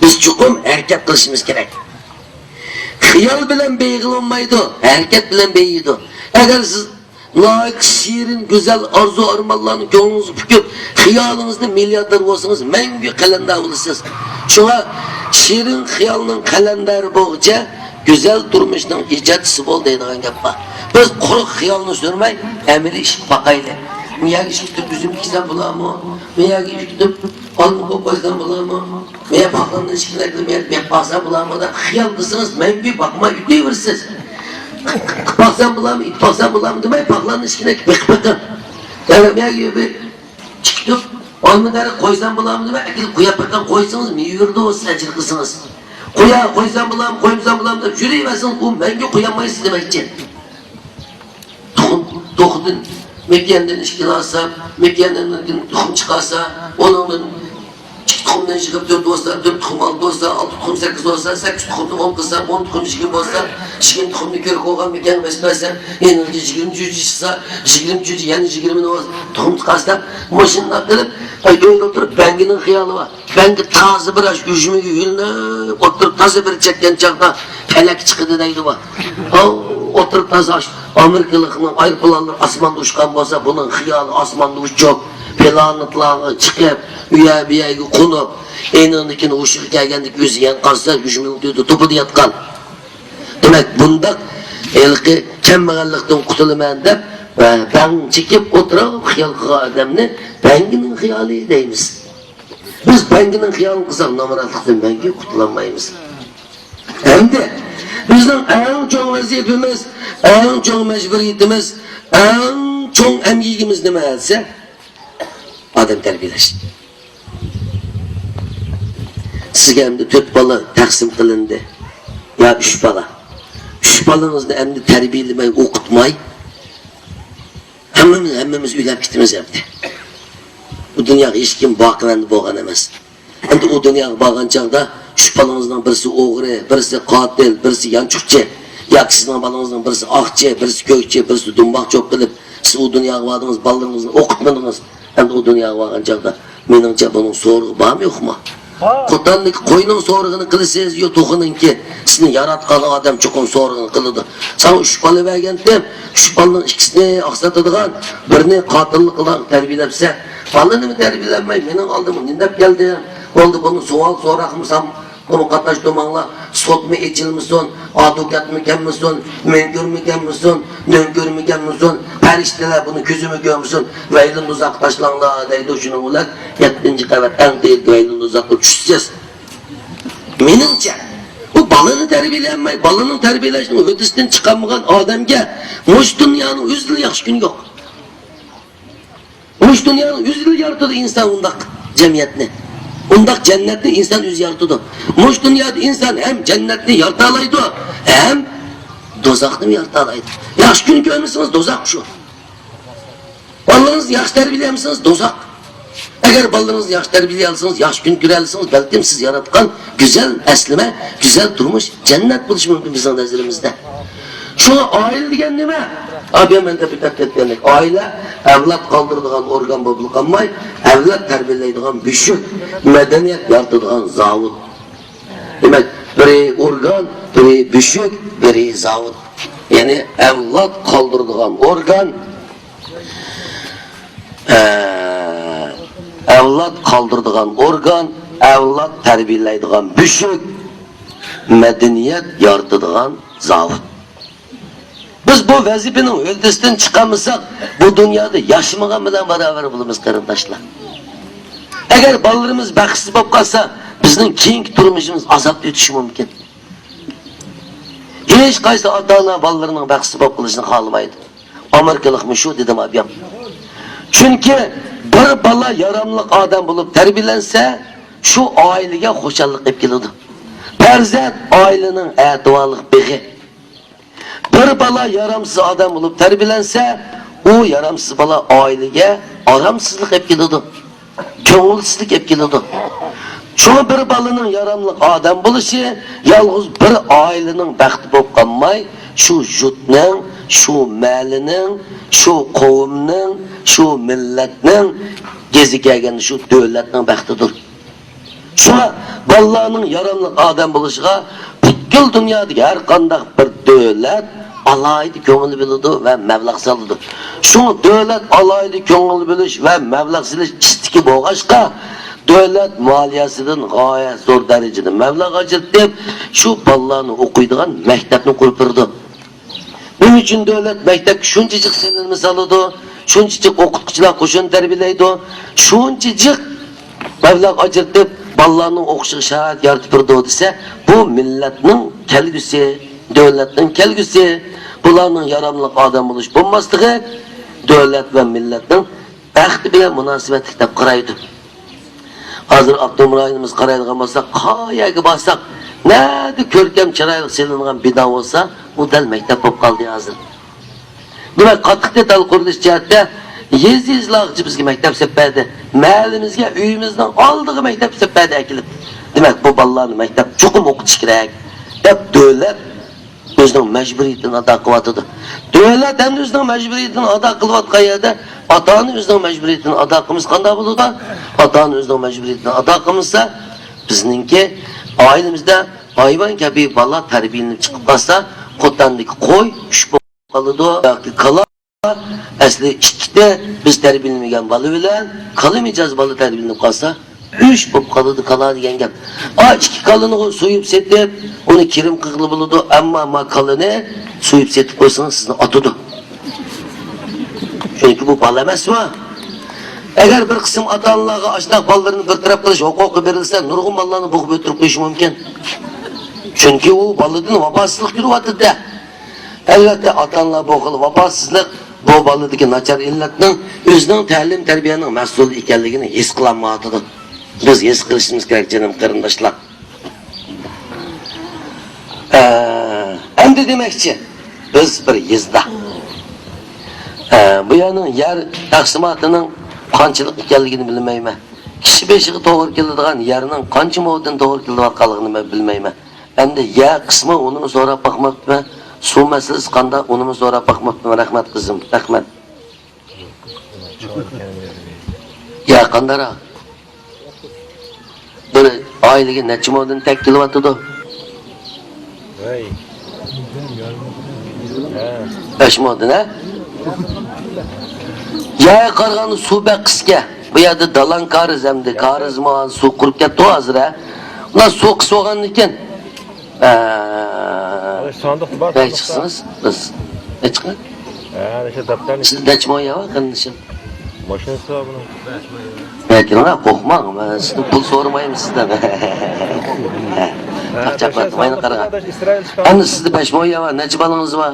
Biz çukum hareket kılışımız gerek. Hıyal bilen beygil olmaydı, hareket bilen beyiydi. Eğer siz layık, şiirin, güzel arzu armallarını gönlünüzü büküp, hıyalınızda milyarder olsanız, mengü kalender olursunuz. Şuna şiirin, hıyalının kalenderı boğuca, güzel durmuştan icatçısı bol deydiğen gap var. Biz kuruk hıyalını sürmeyi, emiri iş bakaydı. Miyagi iş tutup üzüm ikizden bular mı? Miyagi iş tutup alnı kopazdan bular mı? Veya baklanın işkilerden bir baksan bular mı da hıyal kısınız, mengü bakma ütüyüversiniz. Baksan bular mı, it baksan bular mı demeyi baklanın işkine bakın. Yani miyagi bir çıktıp alnıları koysan bular mı demeyi ekil kuya bakın koysanız mi yürüdü o secir kısınız. Kuya koysan bular mı, koymsan bular mı da yürüyüversiniz bu mengü kuyamayız demek için. Dokudun. Mekkenden işkil alsa, Mekkenden tohum çıkarsa, onun iki tohumdan çıkıp 4 olsa, 4 tohum 6 olsa, 6 tohum 8 olsa, 8 tohumdan 10 kılsa, 10 tohum 20 olsa, 20 tohumda körük olgan Mekken besmezse, yani 20 cücü çıksa, 20 cücü, yani 20 tohum çıkarsa, maşınla kılıp, öyle oturup benginin hıyalı var. Bengi tazı bir aş, yüzümü yürüne, oturup tazı bir çekken çakta, felek çıkıdı deydi var. Oturup tazı aş, Amerikalıkının ayrıpılanlar asmanda uçkan olsa, bunun hıyalı asmanda uçacak, planetlarına çıkıp, üye bir yere konup, enindekini uçup gelgendik yüzü yan kalsa, yüzümün düğdü topu yatkan. Demek bunda, elki kemmeğallıktan kutulamayın deyip, ben çekip oturup hıyal adamını, benginin hıyali deyimiz. Biz benginin hıyalını kızak numarallıktan bengi kutulanmayımız. Hem de, bizden en çok vaziyetimiz, en çok mecburiyetimiz, en çok emgigimiz ne etse, adam terbiyeleşin. Sizge hem de 4 bala taksim kılındı, ya 3 bala. 3 balanızda hem de terbiyelemeyi, okutmayı, hemmemiz üylep gitimiz hem de. Bu dünya hiç kim bakılandı boğan emez. Hem de o dünya bağın çağda, 3 balanızdan birisi oğru, birisi katil, birisi yançukçı, ya sizin balanızdan birisi akçı, birisi kökçü, birisi dumbak çok bilip, siz o dünya bağdınız, ballarınızı okutmadınız. Hem de o dünya bağın çağda, menimce bunun soruğu var mı yok mu? Kutanlık koyunun soruğunu kılısınız yok tokunun ki, sizin yaratkanı adam çokun soruğunu kılıdı. Sana 3 balı vergendim, 3 balının ikisini aksatıdığın, birini katıllık kılan terbiyelepse, balını mı terbiyelenmeyi, benim aldığımı nindep geldi, oldu bunu sual sorakmışsam, bunu katlaştırmanla, sot mu içilmişsin, adukat mı gelmişsin, menkür mü gelmişsin, nönkür mü gelmişsin, perişteler bunu küzümü görmüşsün, veylin uzaktaşlanla deydi şunu ulan, 7. kavat en değil veylin uzakta düşeceğiz. Menimce, bu balını terbiyelenmeyi, balının terbiyeleştiğini ötesinden çıkamayan adamga, muş dünyanın 100 yıl yaş günü yok. Muş dünyanın 100 yıl yaratıdı insan undak cemiyetini. Undak cennetni insan yüz yaratıdı. Muş dünyada insan hem cennetni yaratalaydı, hem dozakni yaratalaydı. Yaş günü görmüşsünüz dozak şu. Ballarınız yaş terbiyelemişsiniz dozak. Eğer ballarınız yaş terbiyelemişsiniz, yaş gün görelirsiniz, belki siz yaratkan güzel eslime, güzel durmuş cennet buluşu mümkün bizim nazarımızda. Şu aile degen nime? Abi hemen de bir dikkat etmek. Aile evlat kaldırdığın organ bulunmay, evlat terbiyeleydiğin büşük, medeniyet yaratıdığın zavut. Demek biri organ, biri büşük, biri zavut. Yani evlat kaldırdığın organ, avlod qoldiradigan organ, avlod tarbiyalaydigan büshük, madaniyat yaratadigan zavod. Biz bu vazifenin öldesinden çıkamazsak bu dünyada yaşamagan bilen beraber bulumuz kardeşler. Eğer ballarımız baksız bolup kalsa bizning keyingi turmuşumuz azap ötüşü mümkün. Hiç qaysi ata-ana ballarının baksız bolup kalışını xalamaydı. Amerikalıkmış şu dedim abiyam. Çünkü bir bala yaramlık adam bulup terbiyelense şu aileye hoşallık hep gelirdi. Perzat ailenin etivalık beği. Bir bala yaramsız adam bulup terbiyelense o yaramsız bala aileye aramsızlık hep gelirdi. Köngülsüzlük hep gelirdi. Şu bir balının yaramlık adam buluşu yalnız bir ailenin bəxti bolup kalmay şu jutning, şu malinin, şu qavmning, şu millatning gezi kelgan şu davlatning baxtidir. Şu ballarning yaramlık adam buluşuga butkul dunyodagi har qanday bir davlat alayda ko'ngil biladi va mablag' soladi. Şu davlat alayda ko'ngil bilish va mablag' solish istiki bo'lg'achqa davlat moliyasidan g'oyat zo'r darajada mablag' ajratib shu bolalarni o'qiydigan maktabni qurib berdi. Bunun için devlet mektep şuncacık senelimi saladı, şuncacık okutkucular koşun terbiyelaydı, şuncacık mevlak acırtıp ballarının okuşu şahit yaratıp durdu ise bu milletin kelgüsü, devletin kelgüsü, bunların yaramlık adam oluş bulmazlığı devlet ve milletin bəxti bile münasebetlik de qaraydı. Hazır Abdülmürayinimiz qaraydıgan olsa, qayaga bassak, nerede körkem çıraylık selingan bina olsa, o dal mektep bolup kaldı hazır. Demek qattiq detal qurilish jihatda yez-yezlag'chi bizga maktab sepadi. Mahallimizga uyimizdan oldiga maktab sepadi akilib. Demek bu bolalarni maktab cho'qim o'qitish kerak deb davlat o'zining majburiyatini ado qilyapti. Davlat ham o'zining majburiyatini ado qilayotgan yerda ota-ona o'zining majburiyatini ado qilmasa qanday bo'ladi? Ota-ona o'zining majburiyatini ado qilmasa bizningki ailemizde hayvan kabi bala terbiyelenip çıkıp kalsa kotandaki koy üç balıdı kala asli ikide biz terbiyelenmegen balı bilen kalamayacağız balı terbiyelenip kalsa üç bop kalıdı kala diyen gel. İki kalını soyup setip onu kirim kıklı buludu ama kalını soyup setip koysanız sizin atıdı. Çünkü bu bal emas mı? Eğer bir kısım ata-analarga aşnaq ballarını bir taraf qilish huquqi berilsa, nurg'un ballarni bo'g'ib o'tirib qo'yish mumkin. Chunki u baladan vafosizlik yuryapti. Albatta ata-analar bu xil vafosizlik bu baladagi nachar illatning o'zining ta'lim tarbiyaning mas'ul ekanligini his qilmayapti. Biz his qilishimiz kerak jinim qarindoshlar. Endi demakchi biz bir yezda bu yerning yer taqsimotining qanchalik ekanligini bilmayman. Kishi beshiga to'g'ri keladigan yerning qancha moddan to'g'ri kelayotganligini men bilmayman. Endi yer qismi uni so'rab boqmoqman. Suv masalasi qanday uni so'rab boqmoqman. Rahmat qizim, rahmat. Ya qandaroq? Bir oilaga necha moddan tek kelyapti? Hey. 5 moddan, ha? Yaya qarğanı su bək qısqa. Bu yerda dalan kariz hamda karizman su qurib ketdi hozir ha. Ular su qis olgan ekan. Sandık var. Ne chiqsiniz? Biz. Ne chiqadi? Necha daftarni. Siz dachmoya va qilishim. Mashinasi bor buni. Lekin qo'rqmang, men sizni pul so'ramayman sizdan. Qachaqlatmayni qara. Endi sizda 5 moya va necha balangiz bor?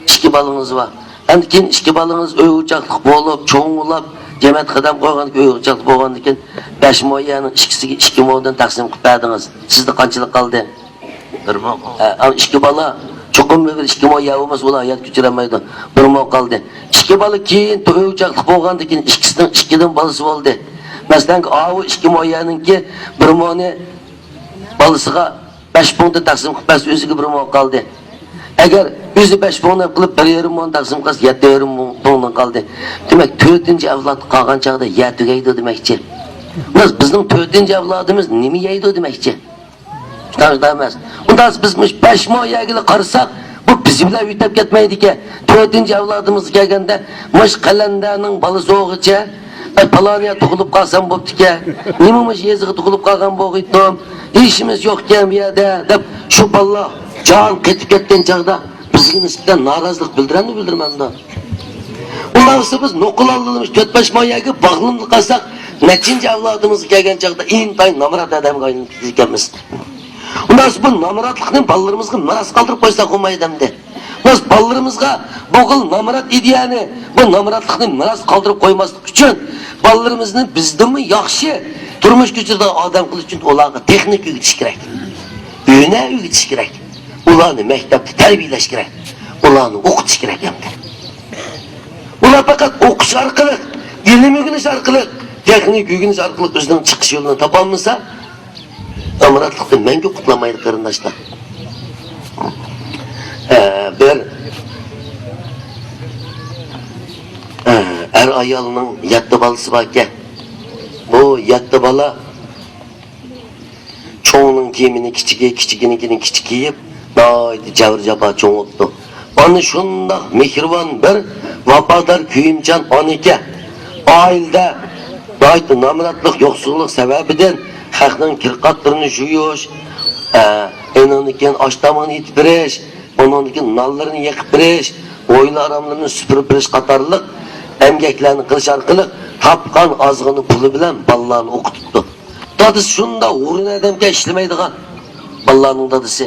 2 balangiz bor. Endi keyin 2 balangiz uy uçaqliq bo'lib, cho'ng'ilab, jamoat qadam qo'ygan uy uçaqliq bo'lgandan keyin 5 moyaning ikkisiga 2 modan taqsim qilib berdingiz. Sizda qanchalik qoldi? 1 mo. 2 bala cho'qim bir 2 moya bo'lmas, ular hayot kechirolmaydi. 1 mo qoldi. 2 bala keyin uy uçaqliq bo'lgandan keyin ikkisidan 2dan balasi bo'ldi. Masalan, avu 2 moyaningki 1 moni balasiga 5 punta taqsim qilib bersa o'ziga 1 mo qoldi. Eğer yüzü 5 puanla kılıp 1,5 puan taksim qilsa 7,5 puandan kaldı. Demek 4-nji avlod qolgan chaqda yer tugaydi demekçi. Bizning 4-nji avlodimiz nima yeydi demekçi. Shunday emas. Unda biz 5 mo yegili qarasak, bu biz bilan yutib ketmaydi ki. 4-nji avlodimiz kelganda mush qalandaning balasi o'g'icha Palaniya tug'ilib qolsam bo'pti-ki. Nimamış yeziga tug'ilib qolgan bo'g'iydim. İşimiz yo'qkan bu yerda deb shu balla jon ketib ketgan chaqda bizga nisbatan norozilik bildiranmi bildirmanda. Ularsa biz noqulallığımız 4-5 moyaga bağlımlı qalsak, nechinchi avlodimizga kelgan chaqda intay namrat odamga aylanib ketganmiz. Ularsa bu namratlikni balalarımızga miras qoldirib qo'ysa bo'lmaydi endi. Biz balalarımızga bu xil namrat ideyani, bu namratlikni miras qoldirib qo'ymaslik uchun balalarimizni bizdimi yaxshi turmush kechirgan odam qilish uchun ularga texnik o'rgatish kerak. Uyuna o'rgatish kerak. Ularni maktabda tarbiyalash kerak. Ularni o'qitish kerak endi. Ular fakat okuş arkalık, ilim öğreniş arkalık, teknik öğreniş arkalık özünün çıkış yolunu tapanmasa, amaratlıkta menge kutlamaydı karındaşlar. Er ayalının yattı balısı var ki, bu yattı bala, çoğunun giyimini kiçikini kiçik giyip, daydı cavır caba çoğun oldu. Onu şunda mihriban bir vafadar kuyumcan 12 ailede daydı namratlık yoksulluk sebebinden halkın kirkatlarını juyuş, enanıken açtamını itbiriş, onunki nallarını yakıp biriş, oylu aramlarını süpürüp biriş katarlık, emgeklerini kılıç arkalık, tapkan azgını pulu bilen ballarını okuttu. Dadısı şunda uğrun edemke işlemeydiğen ballarının dadısı.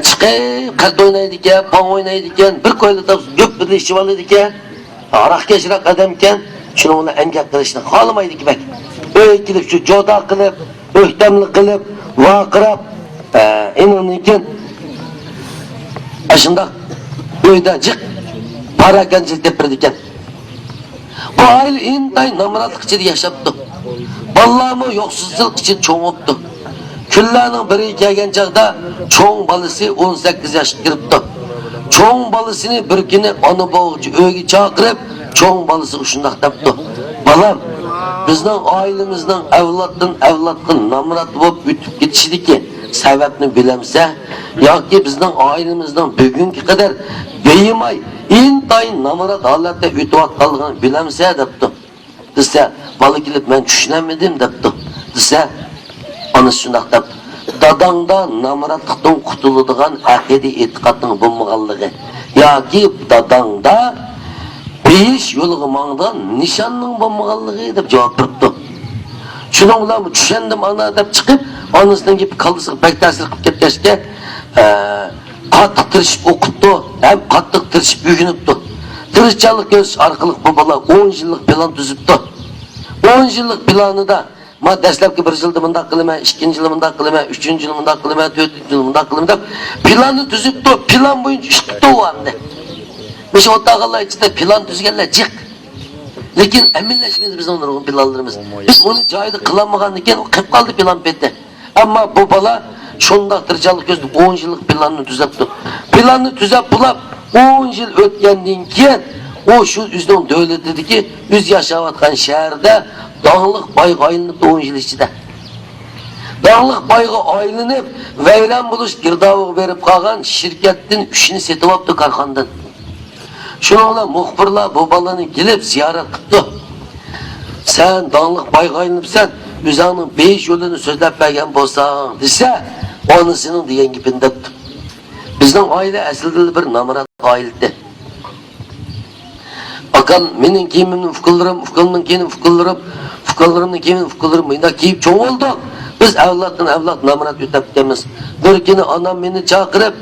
Çıkıp kalp oynaydıken, pan oynaydıken, bir koyda da gök bir işçi valıydıken, arak geçirak adamken, şunu ona emgek kılıçını kalamaydı ki bek. Öykülüp şu joda kılıp, öhtemli kılıp, vakırap, inanırken, aşında öyden çık, para gencil tepirdiken. Bu aile intay namratlık içinde yaşaptı. Vallahi yoksuzluk için çoğuptu. Küllarının biri kelgen çağda çoğun balısı 18 yaş giripti. Çoğun balısını bir günü onu boğucu öğü çağırıp çoğun balısı uşundak depti. Balam, bizden ailemizden evlatın namrat olup ütüp gitişdi ki sebebini bilemse, ya ki bizden ailemizden bugünkü kadar beyimay intayın namrat halette ütüp atkalığını bilemse depti. Dese, balı gelip ben düşünemedim depti. Dese, anısı şundak dep, dadangda namratlıktan kutulduğun akidi itikadının bulmağanlığı. Ya ki dadangda beyiş yolu mağdan nişanının bulmağanlığı dep cevap veripti. Şununla düşündüm ana dep çıkıp, anısından gibi kalısık, bektarsızlık ketkeşke, katlık tırışıp okuttu, hem katlık tırışıp büyünüptü. Tırışçalık göz arkalık babala 10 yıllık plan düzüptü. 10 yıllık planı da ma derslep ki bir yılda mındak kılıma, ikinci yılda mındak kılıma, üçüncü yılda mındak kılıma, dördüncü yılda mındak kılıma planı düzüptü, plan boyunca çıktı o anda. Mesela o dağlar içinde plan düzgenler çık. Lakin eminleşmedi biz onların planlarımız. Biz onu cahide kılanmagan iken o kıp kaldı plan bitti. Ama bu bala şunda tırcalık gözlük 10 yıllık planını düzepti. Planını düzep bulap 10 yıl ötkendiğin keyin o şu yüzden devlet dedi ki 100 yaşavatkan şehirde dağlık bayga aylanıp 10 yıl içinde. Dağlık bayga aylanıp veyran buluş girdavı verip kalgan şirketin 3'ünü setip aptı karkandan. Şununla muhbirler bu balını gelip ziyaret kıttı. Sen dağlık bayga aylanıp sen üzerinin 5 yolunu sözlep bergen bolsan dese onu senin diyen gibi depti. Bizden aile esildi bir namarat aileti. Akan menin kiyimimnin fıkıllarım, fıkılımın kiyimim fıkıllarım, fıkıllarımın kiyimim fıkıllarım, bunda kiyip çoğun olduk. Biz evlat namarat ötepkemiz. Bir gün anam beni çağırıp,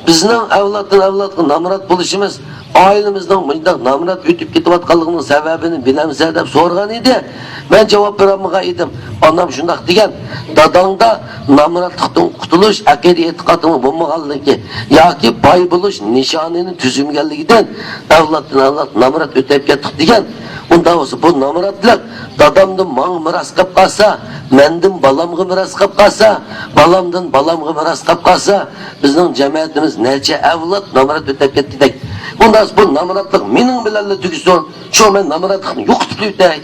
bizden evlat namarat buluşumuz, ailemizden bunda namarat ötüp gitip atkalığının sebebini bilemse de sorgan idi. Ben cevap veremeye idim. Anam şundak degen, dadangda namaratlıktan kutuluş, akedi etikadımı bulmağanlığı ki, ya ki pay buluş, nişanının tüzümgelliğinden evlat namarat ötep gettik degen, bunda olsa bu namaratlık, dadamdan man miras kap kalsa, mendim balamgı miras kap kalsa, balamdan balamgı miras kap kalsa, bizden cemiyetimiz neçe evlat namarat ötep gettik dek. Bunda bu namaratlık menin bilenle tüküsün, şu men namaratlıkını yok tutuyor dey.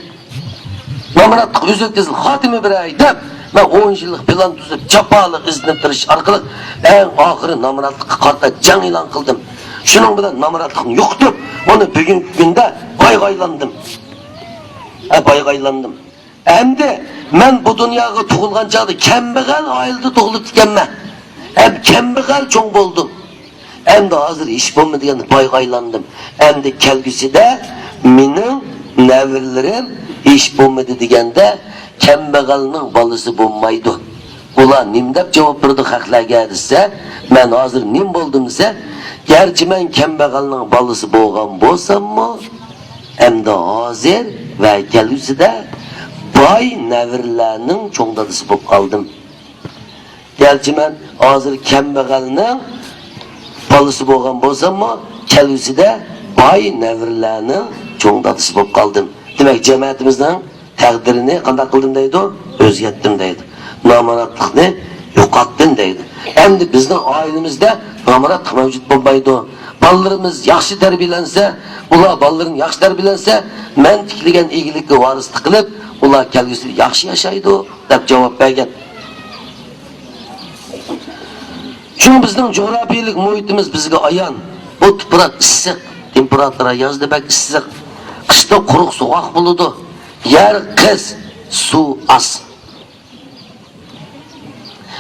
Namaratlık özötkizil hatimi bir ay dep, ben 10 yıllık plan tüzüp çapalık iznip tırış arkalık en ahırı namaratlık karta can ilan kıldım. Şunun bilen namaratlıkını yoktur, onu bugün günde gaygaylandım. Hep aylandım. Hem de ben bu dünyaya tuğulgan çağda kembeğel ailede tuğulup dikenme. Hep kembeğel çoğun buldum. Hem de hazır iş bulmadı diyen aylandım. Hem de kelgüsü de benim nevirlerim iş bulmadı digende kembeğelinin balısı bulmaydı. Ulan nimdep cevap verdi hakla gelirse, ben hazır nim buldum ise, gerçi ben kembeğelinin balısı boğan bolsam mı, hem de hazır ve kelgüsü de bay nevirlerinin çoğun dadısı bulup kaldım. Gerçi ben hazır kembeğelinin balısı boğan bolsam mı, kelgüsü de bay nevirlerinin çoğun dadısı bulup kaldım. Demek cemaatimizden takdirini kandak kıldım deydi o, özgettim deydi. Namaratlıkını yokattın deydi. Hem de bizden ailemizde namaratlık mevcut bulmaydı. Ballarımız yaxşı terbiyelense, ular balların yaxşı terbiyelense, men tikligen iyilikle varıslık kılıp, ular kelgüsü yaxşı yaşaydı dep cevap bergen. Çünkü bizden coğrafiyalik muhitimiz bizge ayan. Bu tuprak ıssık, temperatura yazdı bek ıssık. Kışta kuruk soğuk buludu. Yer kız, su az.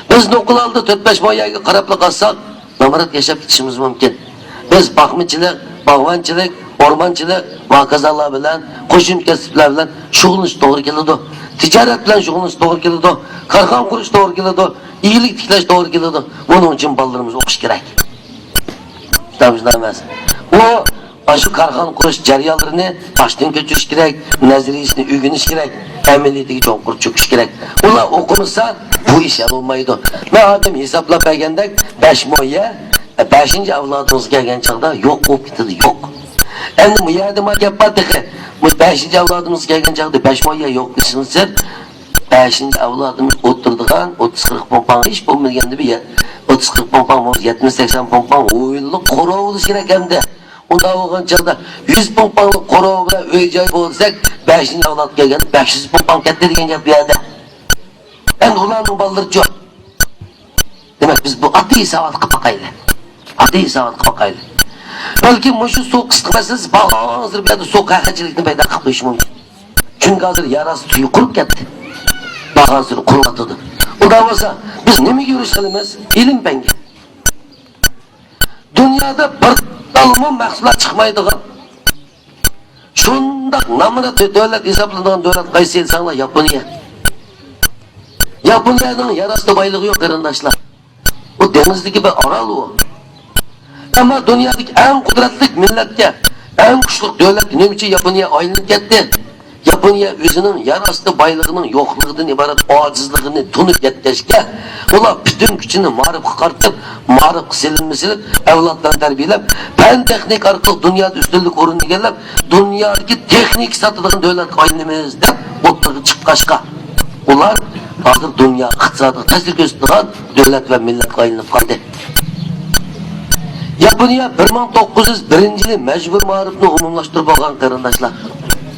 Biz nokul aldı 4-5 moyaga qarapla qalsak, namarat yaşap ketishimiz mumkin. Biz baxmichilik, bog'vanchilik, o'rmonchilik va kazalar bilan, qo'shim kasblar bilan shug'ullanish to'g'ri keladi. Tijorat bilan shug'ullanish to'g'ri keladi. Korxona qurish to'g'ri keladi. Iyilik tiklash to'g'ri keladi. Buning uchun bolalarimiz o'qish kerak. Shunday emas. Şu korxona qurish jarayonlarini boshdan ko'chirish kerak, nazariyasini o'rganish kerak, amaliyatiga cho'nqur cho'kish kerak. Ular o'qimasa bu ish bo'lmaydi. Men odam hisoblab bergandek 5 moya 5-chi avlodimizga kelgan chaqda yo'q bo'lib ketadi, yo'q. Endi bu yerda ma gap bor dedi. Bu 5-chi avlodimizga kelgan chaqda 5 moya yo'q desinsa, 5-chi avlodimiz o'tirdigan 30-40 pompan ish bo'lmaganda bir 30-40 pompan, 70-80 pompan o'yinli qo'rov bo'lishi kerak endi. Unda olgan çağda 100 pompanlık korova bilen öy-joy bo'lsak 5-chi avlod kelgan 500 pompan ketdi degan gap bu yerda. Endi ularning bolaları yo'q. Demak biz bu atiy savat qilib boqaylik. Atiy savat qilib boqaylik. Balki shu suv qisqamasiz hozir bu yerda suv qahachilikni paydo qilib qo'yish mumkin. Chunki hozir yarasi tuyi qurib ketdi. Hozir quruqatadi. Unda bo'lsa biz nimaga yurish qilamiz? Ilm fanga. Dunyoda bir dalma mahsulot chiqmaydigan. Shundoq namına davlat hisoblanadigan davlat qaysi desanglar Yaponiya. Yaponiyaning yarasida boyligi yo'q qarindoshlar. Bu dengizdagi bir orol u. Ammo dunyodagi eng qudratli millatga, eng kuchli davlat nima uchun Yaponiya aylanib ketdi? Yaponiya o'zining yarasida boyligining yo'qligidan iborat ojizligini tunib yetkazishga, ular butun kuchini ma'rifga qaratib, ma'rif silinmasilib, avlodlarni tarbiyalab, fan texnik orqali dunyoda ustunlik o'rin egallab, dunyodagi texnik sotadigan davlatga aylanamiz deb o'ttirib chiqqashqa. Ular hozir dunyo iqtisodiga ta'sir ko'rsatadigan davlat va millatga aylanib qoldi. Yaponiya 1901-yili majbur ma'rifni umumlashtirib olgan qarindoshlar.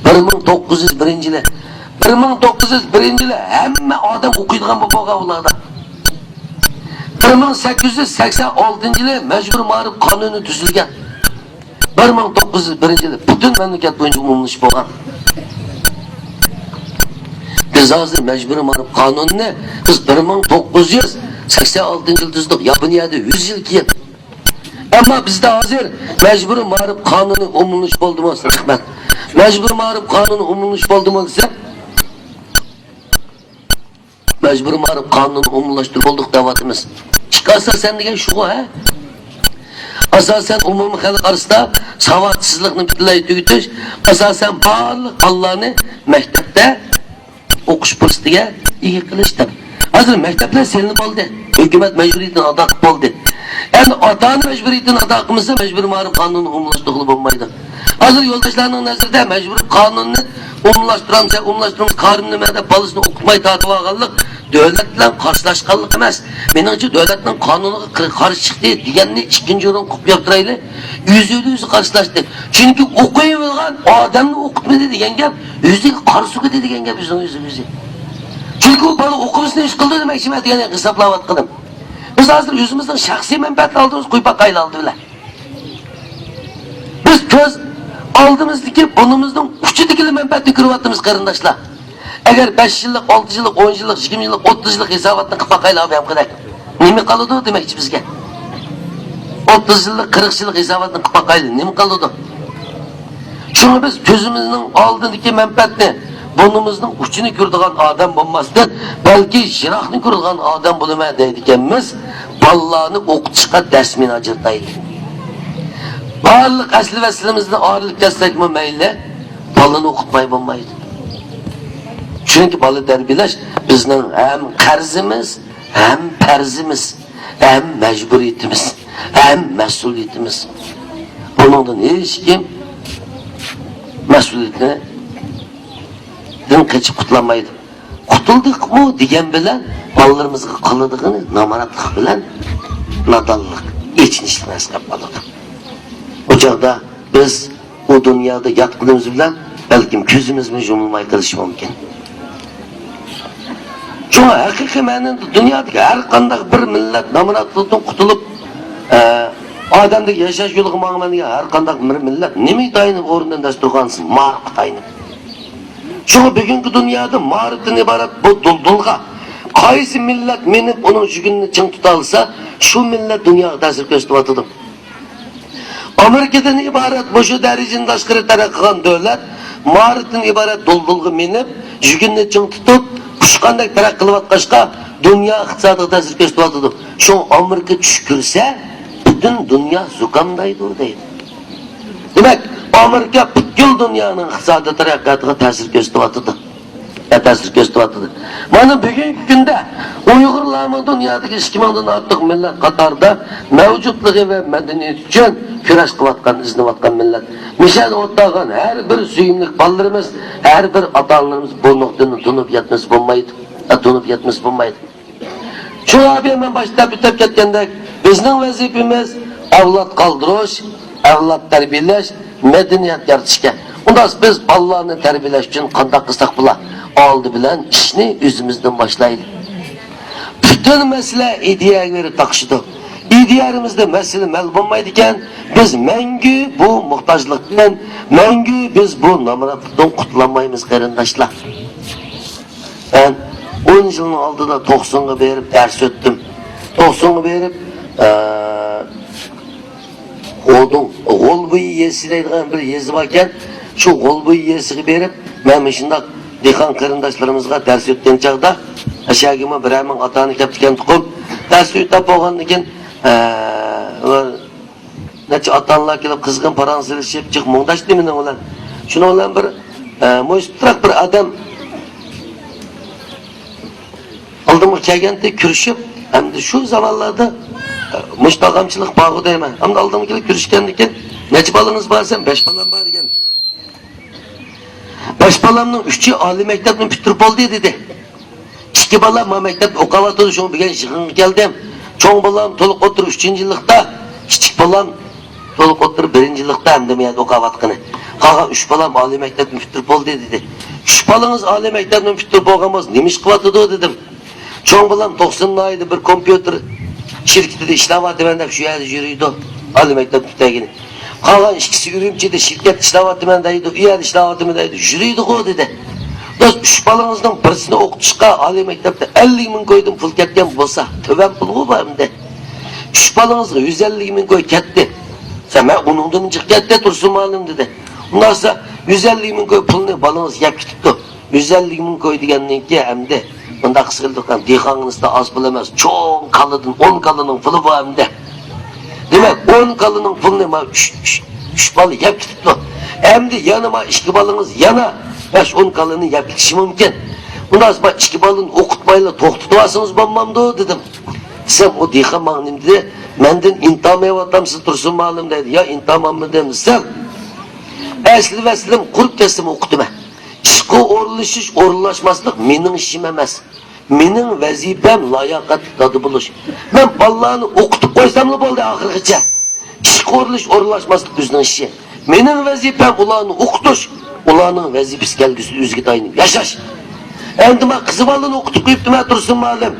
1901-yili. 1901-yili hamma odam o'qiydigan bu bo'lgan ularda. 1886-yili majbur ma'rif qonuni tuzilgan. 1901-yili butun mamlakat bo'yicha umumlashib bo'lgan. Biz hozir majbur ma'rif qonunini biz 1986-yil tuzdik. Yaponiyada 100 yil keyin. Ama bizde hazır mecburi ma'rif kanunu umumlaş oldu mu? Rahmet. Mecburi ma'rif kanunu umumlaş oldu mu ise mecburi ma'rif kanunu umumlaştırıp olduk davatımız. Çıkarsa sen degen şu ha? Asasen umumi halk arasında savatsızlıkını bitirmeyi tügütüş, asasen bağlı Allah'ını mektepte okuş pırstıya iyi kılıştı. Hazır mektepler selinip oldu. Hükümet mecburiyetini adak oldu. Yani atan mecburiyetini adak kılmışsa mecburi ma'rif kanunu umumlaştırılıp olmaydı. Hazır yoldaşlarının nazarında mecburi kanunu umumlaştıran karimli medep balısını okutmayı tatip ağırlık devletle karşılaşkanlık emez. Benim için devletin kanunu karşı çıktı diyenini ikinci yorun kup yaptırayla yüzü karşılaştı. Çünkü okuyamayan adamını okutmadı diyen gel yüzü karşı dedi diyen gel yüzü. Çünkü o bana okumasını iş kıldı demek için yani hesaplavat kıldım. Biz hazır yüzümüzden şahsi menfaat aldığımız kuypak kayla aldılar. Biz köz aldığımızdaki bunumuzun uçudaki menfaatini kırıvattığımız karındaşlar. Eğer 5 yıllık, 6 yıllık, 10 yıllık, 20 yıllık, 30 yıllık hesabatını kıpakayla abi kadar. Nemi kalıdı demek bizge? 30 yıllık, 40 yıllık hesabatını kıpakayla nemi kalıdı? Şunu biz gözümüzün aldığındaki menfaatini, burnumuzun uçunu kırdıgan adam olmasın, belki jirakını kırdıgan adam bulmaya deydikenimiz, ballarını okutuşka dersmini acırtaydı. Bağırlık asli vesilemizde ağırlık kessek mi meyle, balını okutmayı bulmaydı. Çünkü balı terbiyeleş bizden hem karzımız, hem perzimiz, hem mecburiyetimiz, hem mesuliyetimiz. Bunun hiç kim mesuliyetini kaçıp kutlamaydı. Kutulduk mu diyen bilen ballarımızı kılıdığını namaratlık bilen nadallık, içinişlemez yapmalık. Ocakta biz o dünyada yatkınımız bilen belki gözümüz mü yumulmayı kılış mümkün. Çünkü hakiki manada dünyadaki her kandak bir millet namaratlıktan kutulup adamdaki yaşaş yolu mağmanıya her kandak bir millet nemi tayinip orundan dasturgansın, mağrıp tayinip. Çünkü bugünkü dünyada mağrıptan ibaret bu duldulga kaysi millet menip onun jügününü çın tutalsa şu millet dünyaya tasir gösterip Amerika'dan ibaret bu şu derecinin aşkırı terakkigan devlet mağrıptan ibaret duldulga menip jügününü çın tutup kuşkandak terak kılıp atkaşka dünya iktisadı tasir gösterip şu Amerika düşkürse bütün dünya zukamdaydı o deydi. Demek Amerika bütün dünyanın iktisadı terakkigatıga tasir gösterip tasir gösterip mana bugünkü günde Uygurlarımın dünyadaki 2000'den artık millet Katar'da mevcutluğu ve medeniyet için küreş kıvatkan, iznivatkan millet. Misal ottağın her bir süyümlük ballarımız, her bir atalarımız bu noktanın tunup yatması bulmaydı. Şu abi hemen başta bitip ketkendik, bizning vazifemiz avlat kaldırış, avlat terbiyeleş, medeniyet yaratışga. Ondan biz ballarını terbiyeleş için kandak kısak bula. Aldı bilen işini yüzümüzden başlaydı. Bütün mesele ideyaları takışıdı. İdeyarimizde mesele mel bulmaydıken biz mengü bu muhtaçlıktan, mengü biz bu namaratlıktan kutlanmayımız karındaşlar. Ben 10 yılın aldıda 90'ı verip ders öttüm. 90'ı verip gol boyu yesireydiğen bir yezi varken şu gol boyu yesini verip ben şundak dekan karındaşlarımızga ders ötken çağda aşağıma bir hemen atanı keptiken tukup ders ötüp olgandan neçe atanlar kelip kızgın paranı silişip çık muğdaş deminin olan şunu olan bir moştrak bir adam aldığımı kelgende kürüşüp hem de şu zamanlarda muştakamçılık bağı deymen hem de aldığımı kelip kürüşkendiken neçe balınız var sen 5 balan var diken 5 balamның 3'ü Ali mektepten bitirip oldu dedi. 2 balam ma mektep okuvatdı şunu bir yığın geldim. Çoğun balam toluq otur 3. yıllıkta, kiçik balam toluq otur 1. yıllıkta hem de meyad okuvatqını. Qalan 3 balam Ali mektepten bitirip oldu dedi. 3 balınız Ali mektepten bitirip olgamaz, neme iş qıvatıdı dedim. Çoğun balam 90'lı ayda bir kompüter şirketide işlavatı bende şu yerde yürüydü. Ali mektep tutegini. Kalan ikisi Ürümçi'de şirket işlavatı bendeydi, üyel işlavatı bendeydi, yürüydü o dedi. Dost 3 balığınızdan birisini okutuşka Ali mektepte 50 bin koydum pul ketken bolsa, töven pul var mı de. 3 balığınızga 150 bin koy ketdi. Sen ben onundan çık ketdi tursun malım dedi. Ondan sonra 150 bin koy pulunu balığınız yap kitipti. 150 bin koy degenden ki hem de bunda kısıldıktan dekanınızda az pul emez, çoğun kalıdın 10 kalının pulu var mı de. Demek 10 kalının pulunu 3 balı yap tuttu. Hem de yanıma 2 balınız yana 5-10 kalını yap tutuşu mümkün. Bundan sonra 2 balını okutmayla toxtutuasınız banmamdı dedim. Sen o dekan mağnim dedi. Menden intam evatamsız tursun malım dedi. Ya intamam mı demişsem. Esli veslim kurup kestim okutum. İşki orlaşmaslık menin işim emez. Menin vazifem layakat tadı buluş. Ben ballarını okutup koysam mı oldu ahırgıca? İşki orlaşmaslık bizden işi. Menin vazifem ulanı okutuş. Ulanın vazifesi gelgisi üzgü tayınım. Yaşaş. Endime kızı balını okutup koyup dursun malum.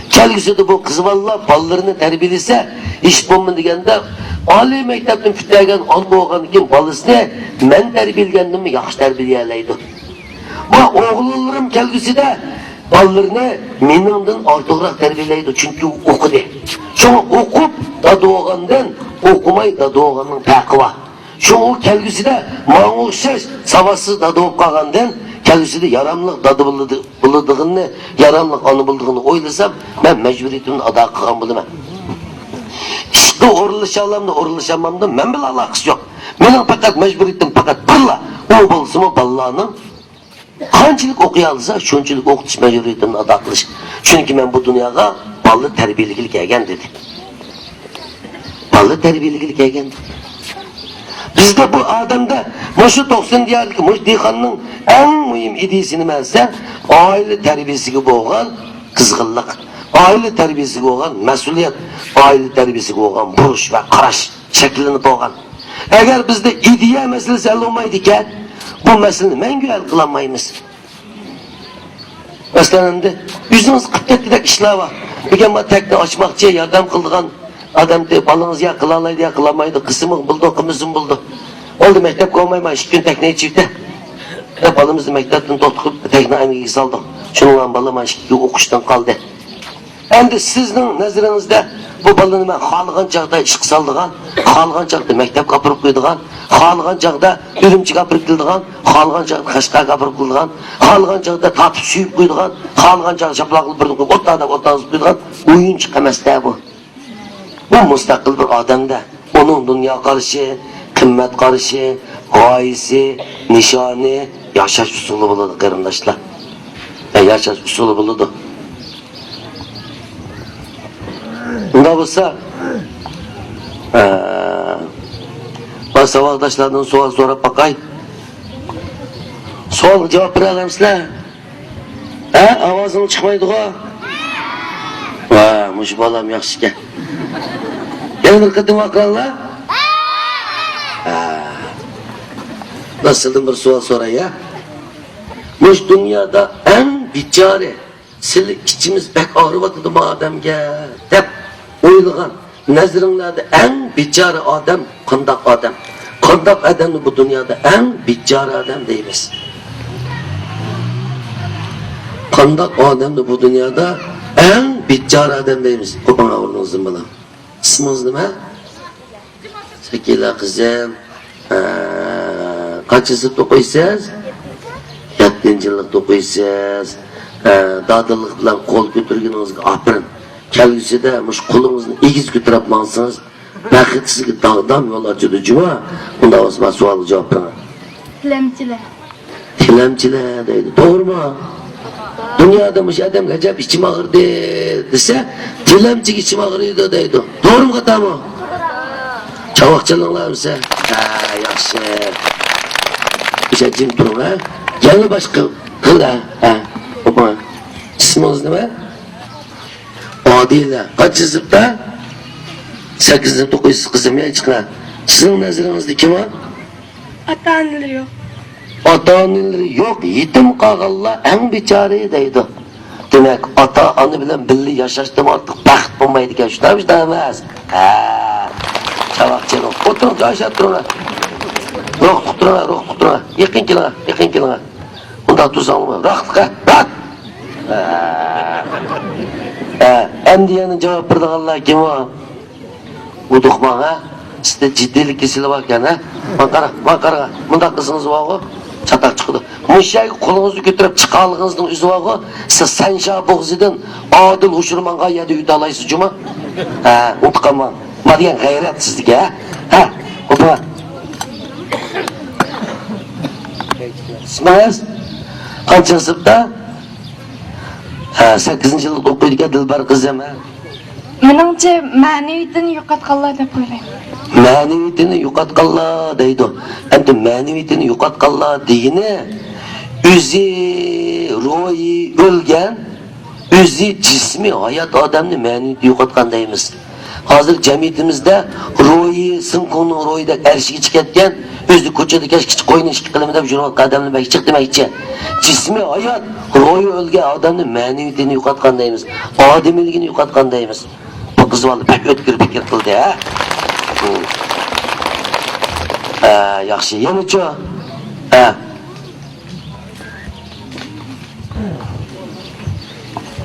Kelgisi de bu kızı ballar ballarını terbiyelise iş bomba degende Ali mektepten pütləgən anda oğanı kim balısını mən tərbiyəlgəndim mi yaxşı tərbiyələydi. Bu oğullarım kelgüsüdə ballarını menimden artıqraq tərbiyələydi çünkü okudu. Şunu okup dadı oğandan okumay dadı oğanın pəqi var. Şunu kelgüsüdə mağul söz savasız dadı oğub qalğandan kelgüsüdə yaramlıq dadı buldığını, yaramlıq anı buldığını oylasam mən məcburiyyətimin ada qıqan buldum. İşte oruluşalımda, oruluşamamda men bile alakası yok. Benim fakat mecburiyetim fakat balla. O balsımı ballanın kançılık okuyalıysa şunçılık okutiş mecburiyetimden adı kılış. Çünkü ben bu dünyaya ballı terbiyelilik gelgen dedi. Ballı terbiyelilik gelgen dedi. Bizde bu adamda Moşu 90 diyarlık Moş Dihan'ın en mühim idisini mense aile terbiyesi gibi olan kızgınlık. Aile terbiyesi olan mesuliyet, aile terbiyesi olan buruş ve karaş şeklini doğan. Eğer bizde idiye meselesi el olmaydı ki, bu meseleyi mengü el kılamayız. Mesela yüzünüz kıtletlik işler var. Bir gün tekne açmakçıya yardım kıldığın adam de balınız ya kılalaydı ya kılamaydı. Kısmı buldu, kımızın buldu. Oldu mektep kovmayma, 2 gün tekneyi çifte. Balımızı mektepten tutup tekne emeği saldık. Şununla balım 2 gün okuştan kaldı. Endi sizning nazaringizda bu balani men xohlagan chaqda ishq soldigan, xohlagan chaqda maktab qapirib qo'ydigan, xohlagan chaqda Urumchi qapirib keldigan, xohlagan chaqda Qashqar qapirib qo'ydigan, xohlagan chaqda tatib suyib qo'ydigan, xohlagan chaqda shaplaq qilib bir qo'yib o'tlarda o'tkazib qo'ydigan o'yinchi emasda bu. Bu mustaqil bir odamda. Uning dunyo qarashi, qimmat qarashi, g'oyasi, nishoni, yashash usuli bo'ladi qarindoshlar. Yashash usuli bo'ladi. Bunda olsa ben savakdaşlardan sual sorup bakay. Sual cevap verelim sizler. Avazın çıkmaydı o. Muş balam yaxşı ki. Gel bir kıtım akranla. Nasıldı bir sual sorayım ya? Muş dünyada en biçare. Silik içimiz pek ağrıvatıdı mademge. Hep oylagan. Nazarınlarda en biçare adam, kandak adam. Kandak adamı bu dünyada en biçare adam deyimiz. Kandak adamı bu dünyada en biçare adam deyimiz. Kopana oğlunuzun bana. İsminiz ne? Sekila kızım. Kaç sınıfta okuysanız? 7. yıllıkta okuysanız. Dadılık bilan kol götürgenizge aferin. Kelgüsüde muş kolunuzun egiz götürüp mansanız vakit sizge dağdan yol açıdı cuma. Bunda olsa sualı cevap verin. Tilemçiler. Tilemçiler deydi. Doğru mu? Dünyada muş adam acaba içim ağırdı dese tilemçik içim ağırıydı deydi. Doğru mu hata mı? Çavakçılığınlar mısın? Yaxşı. Bir şey cim durun ha. Gel başka kıl ha. Okuma. İsminiz ne? Adile. Kaç sınıfta? 8. 9. kızım ya çıkına. Sizin nazarınızda kim var? Ata-aneleri yok. Ata-aneleri yok. Yetim kalğanlar en biçare deydi. Demek ata-ana bilen birli yaşaştım artık baxt bulmaydı ki. Şunaymış da emez. Çavakçılık. Oturun aşağı durun. Ruh tutturun. Yakın kilina. Bunda dursan mı? Rahatlık. Rahat. Emdiyenin cevap verdi Allah kim o? Udukman ha? Sizde ciddilik kesili varken ha? Mankara. Bunda kızınız var o? Çatak çıktı. Muşayı kolunuzu götürüp çıkarlığınızın yüzü var o? Siz sen şabuğzidin adil uçurmanğa yedi üdalaysı cuma? Udukman. Ma diyen gayret sizdik ha? Udukman. İsmail? Kaçın sınıfta? 8. yılda okuyduğum Dilbar kızım ha? Menimce maneviyatini yo'qotganlar deb o'ylayman. Maneviyatini yo'qotganlar deydi. Endi maneviyatini yo'qotganlar degani o'zi ruhi o'lgan, o'zi jismi hayot odamni maneviyati yo'qotgan deymiz. Hozir jamiyatimizda ruhi sinqo'ning ruhida arshiga chiqayotgan, o'zi ko'chada kichik qo'yni ishki qilimi deb yurgan odamni bak chiq demakchi. Jismi hayot, ruhi o'lgan odamni maneviyatini yo'qotgan deymiz. Odamiyligini yo'qotgan deymiz. Bu qizvali pek o'tkir fikr qildi ha. Yaxshi, yana-chi?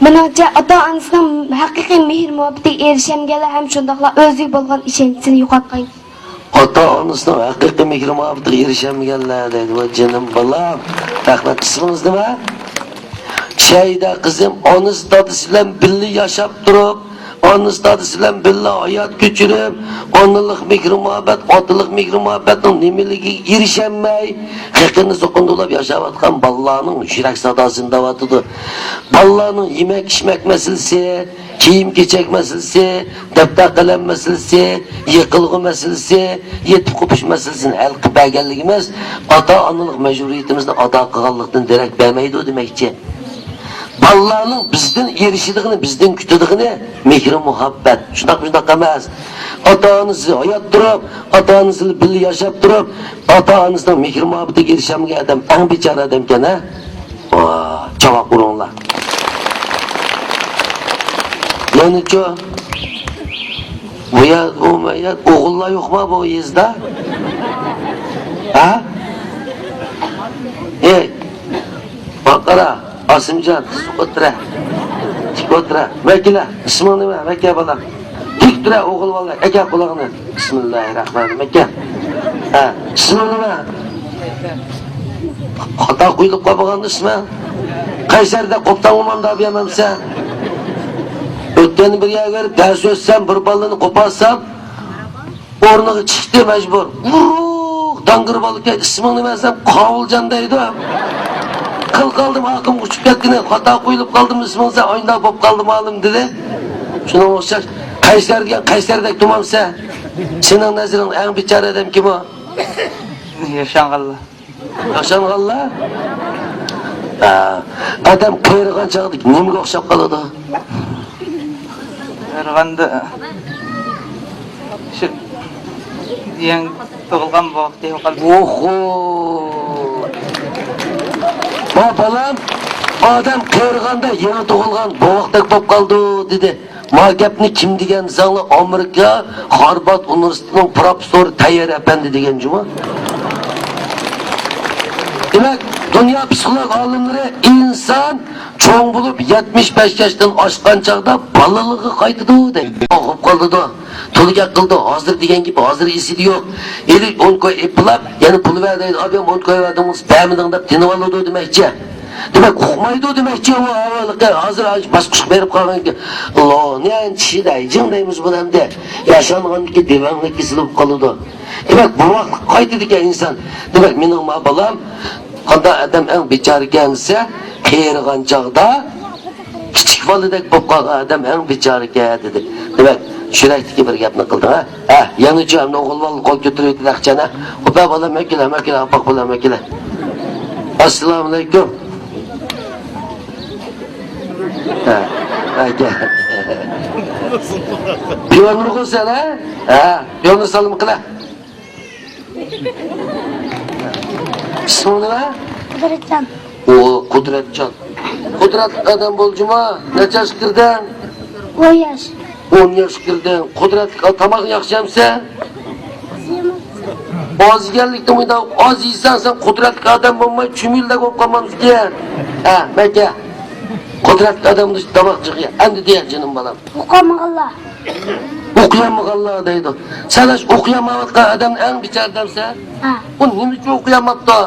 Menimcha ota-onasining haqiqiy mehr-muhabbatiga erishganlar ham shundaqla o'ziga bo'lgan ishonchini yo'qotgan. Ota-onasining haqiqiy mehr-muhabbatiga erishamaganlar deydi. Va jinim bolam, rahmat ismingiz nima? Shayda qizim, onasi dadasi bilan birga yashab turib, onasi dadasi bilan birga hayot kechirib, onalik mehr-muhabbat, otalik mehr-muhabbatning nimaligiga erishamay, haqiqatni so'qindilab yashayotgan bolalarning yurak sadosini davatidi. Bolalarning yemek-ichmak masalasi, kiyim-kechak masalasi, daftar qalam masalasi, yiqilg'i masalasi, yetib qo'pish masalasini hal qilib berganligi emas, ota-onalik majburiyatimizni ado qilganlikdan darak bermaydi demakchi. Balalarning bizdan erishadiğini, bizdan kutadiğini mehr muhabbat. Shunaq emas. Ota-onasi hayot turib, ota-onasi bilan birga yashab turib, ota-onasining mehr muhabbatiga erishamagan odam eng bechora odam ekan, ha? Javob beringlar. Yani-chi? Bu ya, o'g'illar yo'qmi bu yezda? Ha? Ey, baqara. Asimcan, otura. Tik otura. Vakila, ismin nima? Vakka bola. Tik tura o'g'il bola, aka qulog'ini. Bismillahirrohmanirrohim. Aka. Ha, ismin nima? Xato qo'yilib qolgan ismi. Qaysarda qo'pdan o'manda bermamsan. O'tgan bir yerga dars o'tsam, bir bolani qo'polsam, o'rniga chiqdi majbur. Dangir bolga ismin nima desam, Qovuljon deydi. Kıl kaldım hakim uçup kettiğine hata koyulup kaldım isminse oyunda bop kaldım alım dedi. Şuna olacak. Kayseri'deki tumamsa senin nazirin en biçare adam kim o? Yaşanğalla. Yaşanğalla? Adam kıyırgan çağırdık. Nemge okşap kaladı? Kıyırganda şu diyen doğulgan vakti yokkal. Oho! Balam, adam kıyırganda yeni doğulgan boğaktak bop kaldı dedi. Ma gapni kim degan zangli Amerika Harvard Üniversitesining professori Tayyar efendi degan cuma. Demek dünya psikolog olimlari inson cho'ng bo'lib 75 yoshdan oshgan chaqda bolaligi qaytadi deydi. O'qib qoldi da, to'liga qildi, hozir degan gibi hozir esida yo'q. 10 koy eplab, yana pul ver deydi. Abi 10 koy verdimiz, bermedin deb tinib oladi demakchi. Demek uqmaydi demakchi u avvalgi hozir boshqa berib qolgan ekan. Alloh, ne anchishday, jindaymiz bu hamda. Yashanganki devanglik kesilib qoladi. Demek bu vaqt qaytadi ekan inson. Demek mening bolam qanday adam eng bechora ekansa, qiyirgan chaqda kichik boladek bo'lib qolgan adam eng bechora ekan dedi. Demek Şuradaki bir gapni qildi, ha? Ha, yanıcı hamda o'g'il bola qo'l ko'tarib laqchana. Opa bola makila, apaq bola makila. Assalomu alaykum. Ha, aka. Yo'lni qo'ysan, ha? Ha, yo'lni salom qila. İsmi nima? Qudratjon. O, Qudratjon. Qudrat adam bo'ljuma, necha yosh kirding? 10 yosh. 10 yosh kirding. Qudrat tomoq yaxshimsa? Oz yeganlikda uyda oz yeysan, sen qudratli odam bo'lmay, chumilda bo'lib qolmamizkan. Ha, maka. Qudratli odamni tomoq chiqya. Endi deya jinim bolam. O'qimag'anlar. O'qiyamag'anlar deydi. Sen o'qiyamayotgan odam eng bichardamsan? Ha. Bu nima uchun o'qiyamabdi?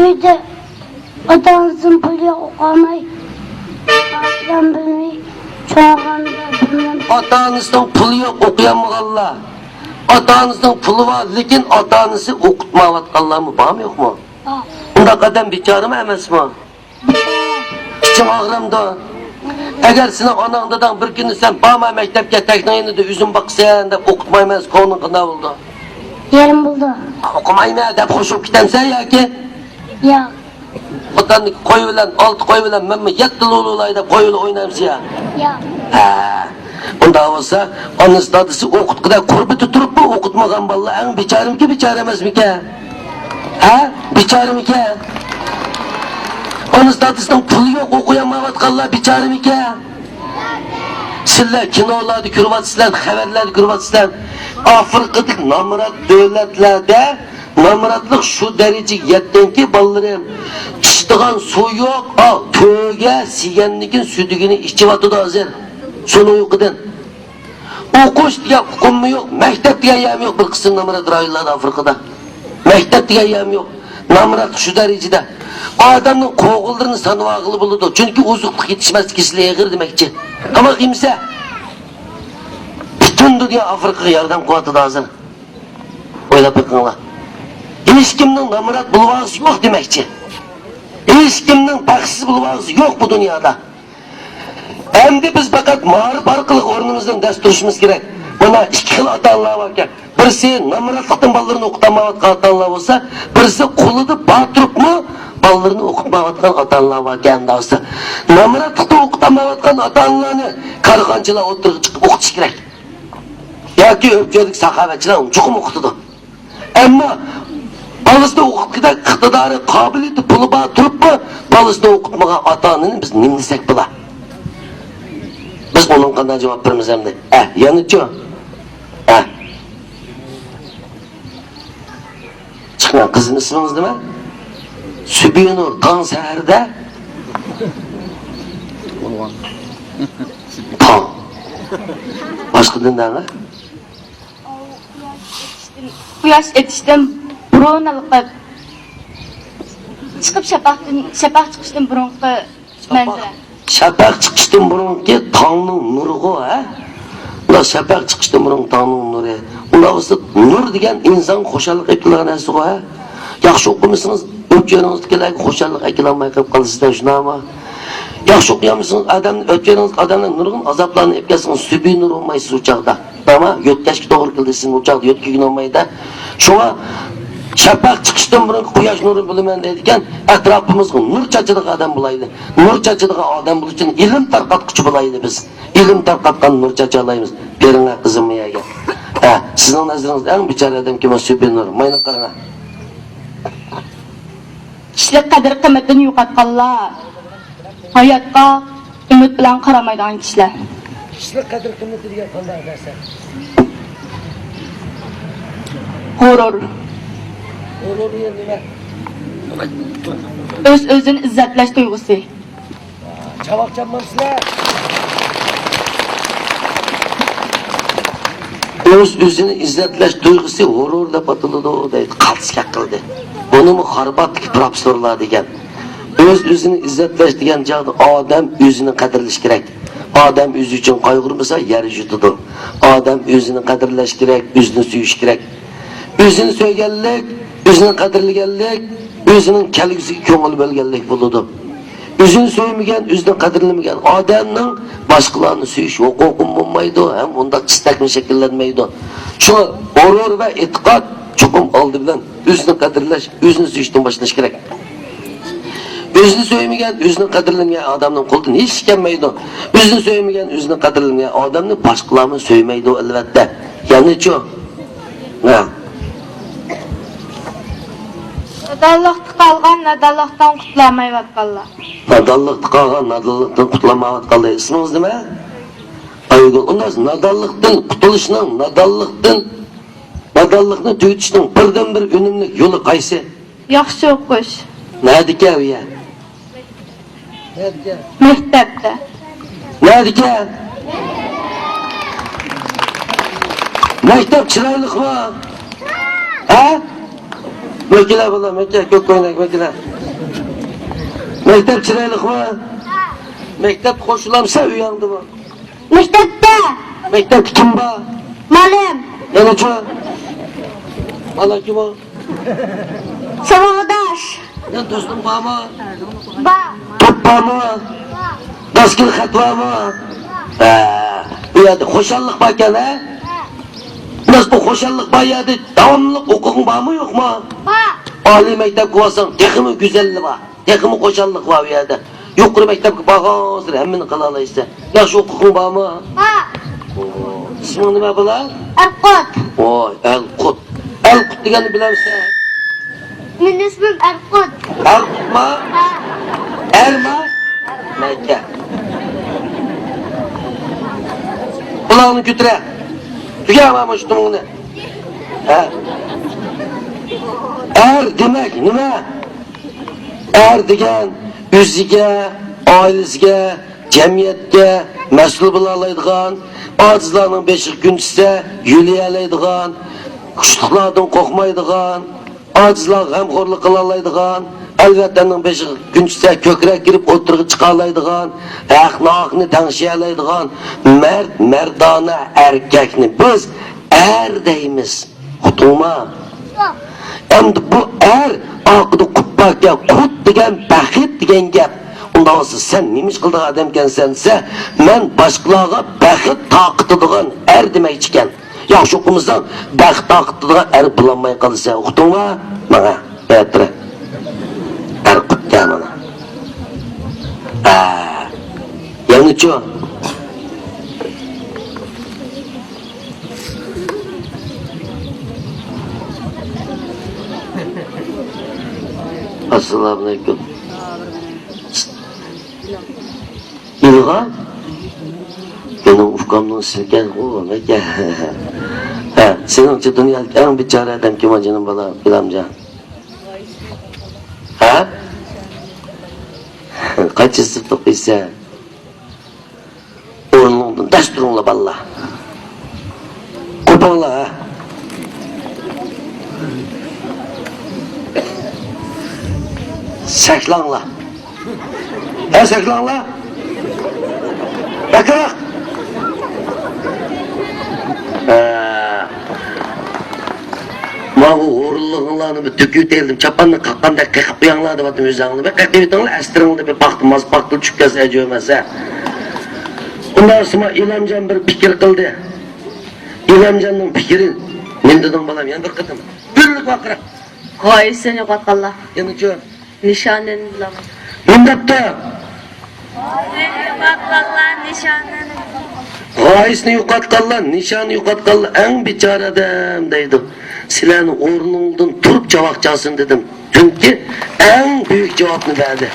Uyda ota-onasining puli o'qamay, qadam bilmay, cho'g'anda bilmay. Ota-onasining puli yo'q, o'qiyamag'anlar. Ota-onasining puli bor, lekin ota-onasi o'qitmayotganlarmi bormi yo'qmi? Ha. Unda qadam bechorami emasmi? Ichim og'rimdi. Agar seni onangdan bir kun sen borma maktabga taknayinida o'zim boqsan deb o'qitmaymiz, qo'ning qanday bo'ldi? Yerim bo'ldi. O'qimayman deb qo'shib ketamsan yoki? Yo'q. Otani qo'y bilan, 6 qo'y bilan men 7 lululayda deb qo'yini o'ynaymiz ya. Yo'q. Ha. Unda bo'lsa, onasi dadasi o'qitqida qurbiti turibmi, o'qitmagan bolalar eng bechorimki bechora emasmikan? Ha? Bechoramikan? Onasi dadasining puli yo'q, o'qiyamayotganlar bechoramikan? Sizlar kinolarni ko'ryapsizlar, xabarlarni ko'ryapsizlar. Afrika'daki namrat devletlerde namratlık şu derece yetten ki ballarım içtiğen su yok, köye sigenlikin sütügünü içi vatıda hazır. Sonu uykudan. Okuş diye hukumu yok, mektep diye yem yok bir kısım namrat rayonlarda Afrika'da. Mektep diye yem yok. Namrat şu derecede. Adamın koğullarını sanı ağılı buludu. Çünkü uzukluk yetişmez kişiliğe gir demekçi. Ama kimse bütün dünya Afrika yardım kuvveti de hazır. Öyle bakınlar. Hiç kimden namrat bulvağısı yok demekçi. Hiç kimden baksız bulvağısı yok bu dünyada. Hem de biz fakat mağrı barkılık ornumuzdan ders duruşumuz gerek. Buna iki yıl atanlığa varken. Birisi namratlıktan ballarını okutamavatkan atanlığa olsa, birisi kuludu batırıp mı ballarını okutmavatkan atanlığa varken davası. Namratlıktan okutamavatkan atanlığını karıkancılar oturup çıkıp okutiş gerek. Ya ki öpçelik sakavetçiler onu çok okutudu. Ama balısını okutkıda iktidarı, kabiliyeti, pulu batırıp mı balısını okutmağa atanlığını biz nimlisek bula. Biz onun kadar cevap verimiz hem de. Yanıcı. Çıkın kızın isminiz değil mi? Sübüyünur Tanser'de Tan. Başka dinler mi? Quyosh etishdan burun alqib chiqib shapaq chiqishdan burunqi manzara. Şafak çıkıştın burunki Tanrı'nın nuru ha? Ula şafak çıkıştın burun Tanrı'nın nuru. Ula olsa nur degen insan hoşallık ekilgen nesi o ha? Yaxşı okumuşsunuz, öpçeğinizdekiler hoşallık ekilenmeyi kılıp kalısızlar şuna ama. Yaxşı okuyamışsınız, öpçeğiniz adamın nurun azaplarını epkesiniz, sübü nur olmayısınız uçakta. Ama yötkeşki doğru kıldısınız uçakta, yötki gün olmayı da. Şuna şafak çıkıştan burun kuyaş nuru bulumen deydiken etrafımızda nur çaçılık adam bulaydı. Nur çaçılık adam bulu için ilim tarqatqıcı bulaydı biz. İlim tarqatqan nur çaçalayımız. Berine kızım ya gel. Sizin nazarınızda en biçare adam kim o sübü nur. Mayna qarana. Kishilik qadr qimmatini yo'qotganlar, hayotga umid bilan qaramaydigan kishilar. Kişilik kadir kıymeti diye qanday dersen. G'urur. Olur nima? O'zini izzatlash tuyg'usi. Çavak çapmamsızlar. Özünü izzetleş duygusu hororda patılıdı o deydi. Kaltıskak kıldı. Bunu mu harbattaki profesörler degen. Özünü izzetleş degen çağda adam özünü kadirleş gerek. Adam özü için kaygırmasa yer yutudu. Adam özünü kadirleş gerek, özünü süyüş gerek. Özünü söygellik, özünü kadirligellik, özünün kelgisi köngül bölgellik buludu. Özünü söymegen, özünü kadirlemegen adamın başkalarını süyüş hukukun olmaydı, hem onda çistekini şekillenmeydi. Şuna horor ve itikat çokum aldı bilen özünü kadirleş, özünü süyüşten başlaş gerek. Özünü söymegen, özünü kadirlemegen adamın kolundan hiç gelmeydi. Özünü söymegen, özünü kadirlemegen adamın başkalarını söymeydi elbette. Yani çok. Ne? Nadallıqda qalgan nadallıqdan qutulamayotganlar. Nadallıkta kalgan, nadallıktan kutulamayotganlar. İsminiz nima? Aygul. Ondan nadallıktan kutuluşunun, nadallıkni tüyütüşünün birden bir önümlük yolu qaysi? Yaxshi o'qish. Nerede ya? Maktabda. Nerede? Mektep çıraylık mı? Ha? Mekiler valla, mekiler, kök oynak, mekiler. Mektep çıraylık mı? Mektep koşulamsa uyandı mı? Maktabda. Mektep kim var? Muallim. Yana ço? Valla kim o? Sabodosh. Ya dostum var mı? Ba. Top var mı? Baskıl kat var mı? Uyardı, hoşallık varken ha? Nasıl bu hoşallık var ya devamlılık hukukun var mı yok mu? Ba. Ali mektep kuvasan, tekimi güzelliği var, tekimi hoşallık var uyardı. Yukarı mektep bağızdır, hemmini kalalaysa. Yaşı hukukun var mı? Ba. İsmin nima bular? Erkut. Oy, Erkut. Erkut degani bilir misin? Mening ismim Erkut. Erkut mu? Ha. Erma? Mekke. Kulağını götüre. Tüyemem şu dumunu. Ha? Er demek nima? Er degan o'ziga, oilasiga, jamiyatga mas'ul bo'la oladigan, ojizlarning beshiq kunchisi yo'lay oladigan, kuchlilardan qo'rqmaydigan, ojizlar g'amxo'rlik qila oladigan, albattaning beshiq kunchisi ko'krak kirib o'tirib chiqa oladigan, haq-nohaqni tangshiy oladigan mardona erkakni biz er deymiz. Xutuma. Endi bu er aqida qutbaka qut degan baxit degan gap. Unda olsa sen nemish qildi odam ekansan desa, men boshqalarga baxit taqitadigan er demoqchi ekan. Yaxshi o'qimizdan baxit taqitadigan er bo'lolmay qolsa, uqdingmi? Mana, aytira. Er qutga mana. Yangichi Assalamu alaikum. İlhan? Benim ufkamdan silken o ne ki? Senin için dünyadaki en biçare adam kim acının bana bilamca? Ha? Kaç sınıf okuysa? Oğlundan desturunla balla. Kupanla ha? Saklanla. Saklanla. Bakarak. Mağı uğurluğunlarını bir tükü değildim. Çapanını kalkanda kakıp uyanlardı batım yüzağını. Ben kakıp uyanlarını estirinde bir baktım. Az baktım çükkası ecövmezse. Bundan sonra İlhamcan bir fikir kıldı. İlhamcan'ın fikirin. Ne dedim balam yan bir kıdım. Birlik bakarak. Hayır seni yo'qotganlar. Yanıcı. Nishonini bilaman. Bundapta. Yo'qotganlar nishonini. G'oyisni yo'qotganlar, nishonni yo'qotganlar eng bechora odam deydi. Sizlarni o'rningizdan turib javob chalsin dedim. Chunki eng buyuk javobni berdi.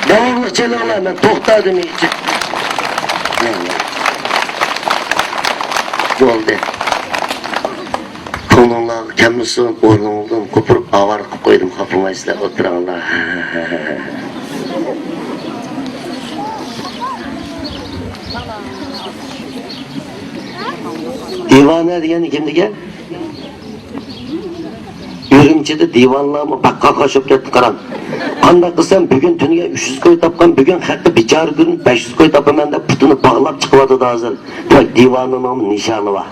Davomliqchiliklar men to'xtadim ichi. Bo'ldi. Ko'nglingiz kammisin, o'rningizdan ko'pirib avar qilib qo'ydim, xafamasizlar, o'tiringlar. Divane degani kimniki? Ürümchida divanlarni bakka qo'shib ketdi qaram. Qanday qilsam bugun tuniga 300 ko'y topgan, bugun haqqi bichar kun 500 ko'y topaman deb putini bog'lab chiqyapti hozir. Demak divanning nomi nishoni bor.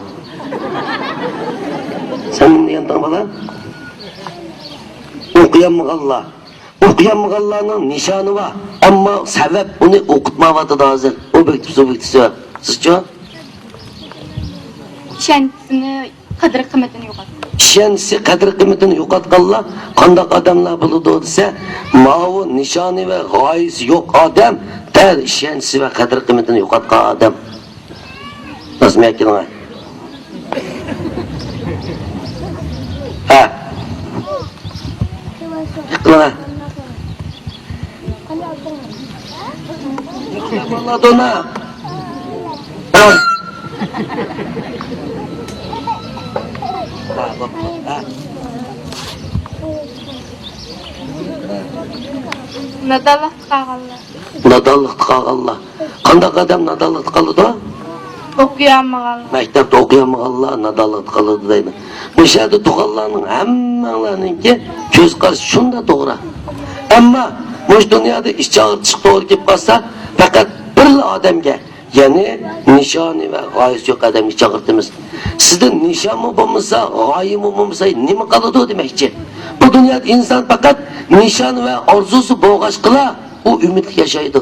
Sen nima deyapsan bola? O'qiyanmag'anlar. O'qiyanmag'anlarning nishoni bor, ammo sabab uni o'qitmayapti hozir. Obyektiv. Sizchi? Ishonchini, qadr-qimmatini yo'qotgan. Ishonchi, qadr-qimmatini yo'qotganlar qanday odamlar bo'ladi desa, ma'vu nishoni va g'oyasi yo'q odam, dal ishonchi va qadr-qimmatini yo'qotgan odam. Rasmiy aytganlar. Ha. Qilma. Vallahi dona. Ha. Nadallik qilganlar. Nadallik qilganlar. Qanday odam nadallik qiladi? O'qiyolmaganlar. Maktabda o'qiyanmaganlar nadallik qiladi deydi. Bu yerda tug'anlarning hammalariningki ko'z qarashi shunda to'g'ri. Ammo bu dunyoda ish chaqirtish to'g'ri kelib qolsa, faqat bir odamga, ya'ni nishoni va g'oyasi yo'q odamga chaqirtamiz. Sizda nishonmi bo'lmasa, g'oyimi bo'lmasa nima qiladi demoqchi? Bu dunyoda inson faqat nishon va orzusi bo'lg'achqila u umidli yashaydi.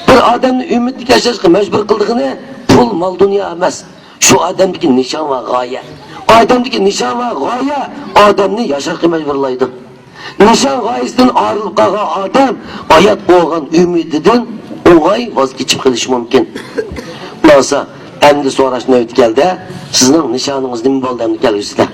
Bir odamni umidli yashashga majbur qildig'ini pul, mol, dunyo emas. Shu odamdagi nishon va g'oya. Odamdagi nishon va g'oya odamni yashashga majburlaydi. Nishon g'oyasidan ayrilib qolgan odam hayot bo'lgan umididan o'g'ay voz kechib qilishi mumkin. Bo'lsa, endi so'rash navbati keldi. Sizning nishoningiz nima bo'ldi endi kelgusida?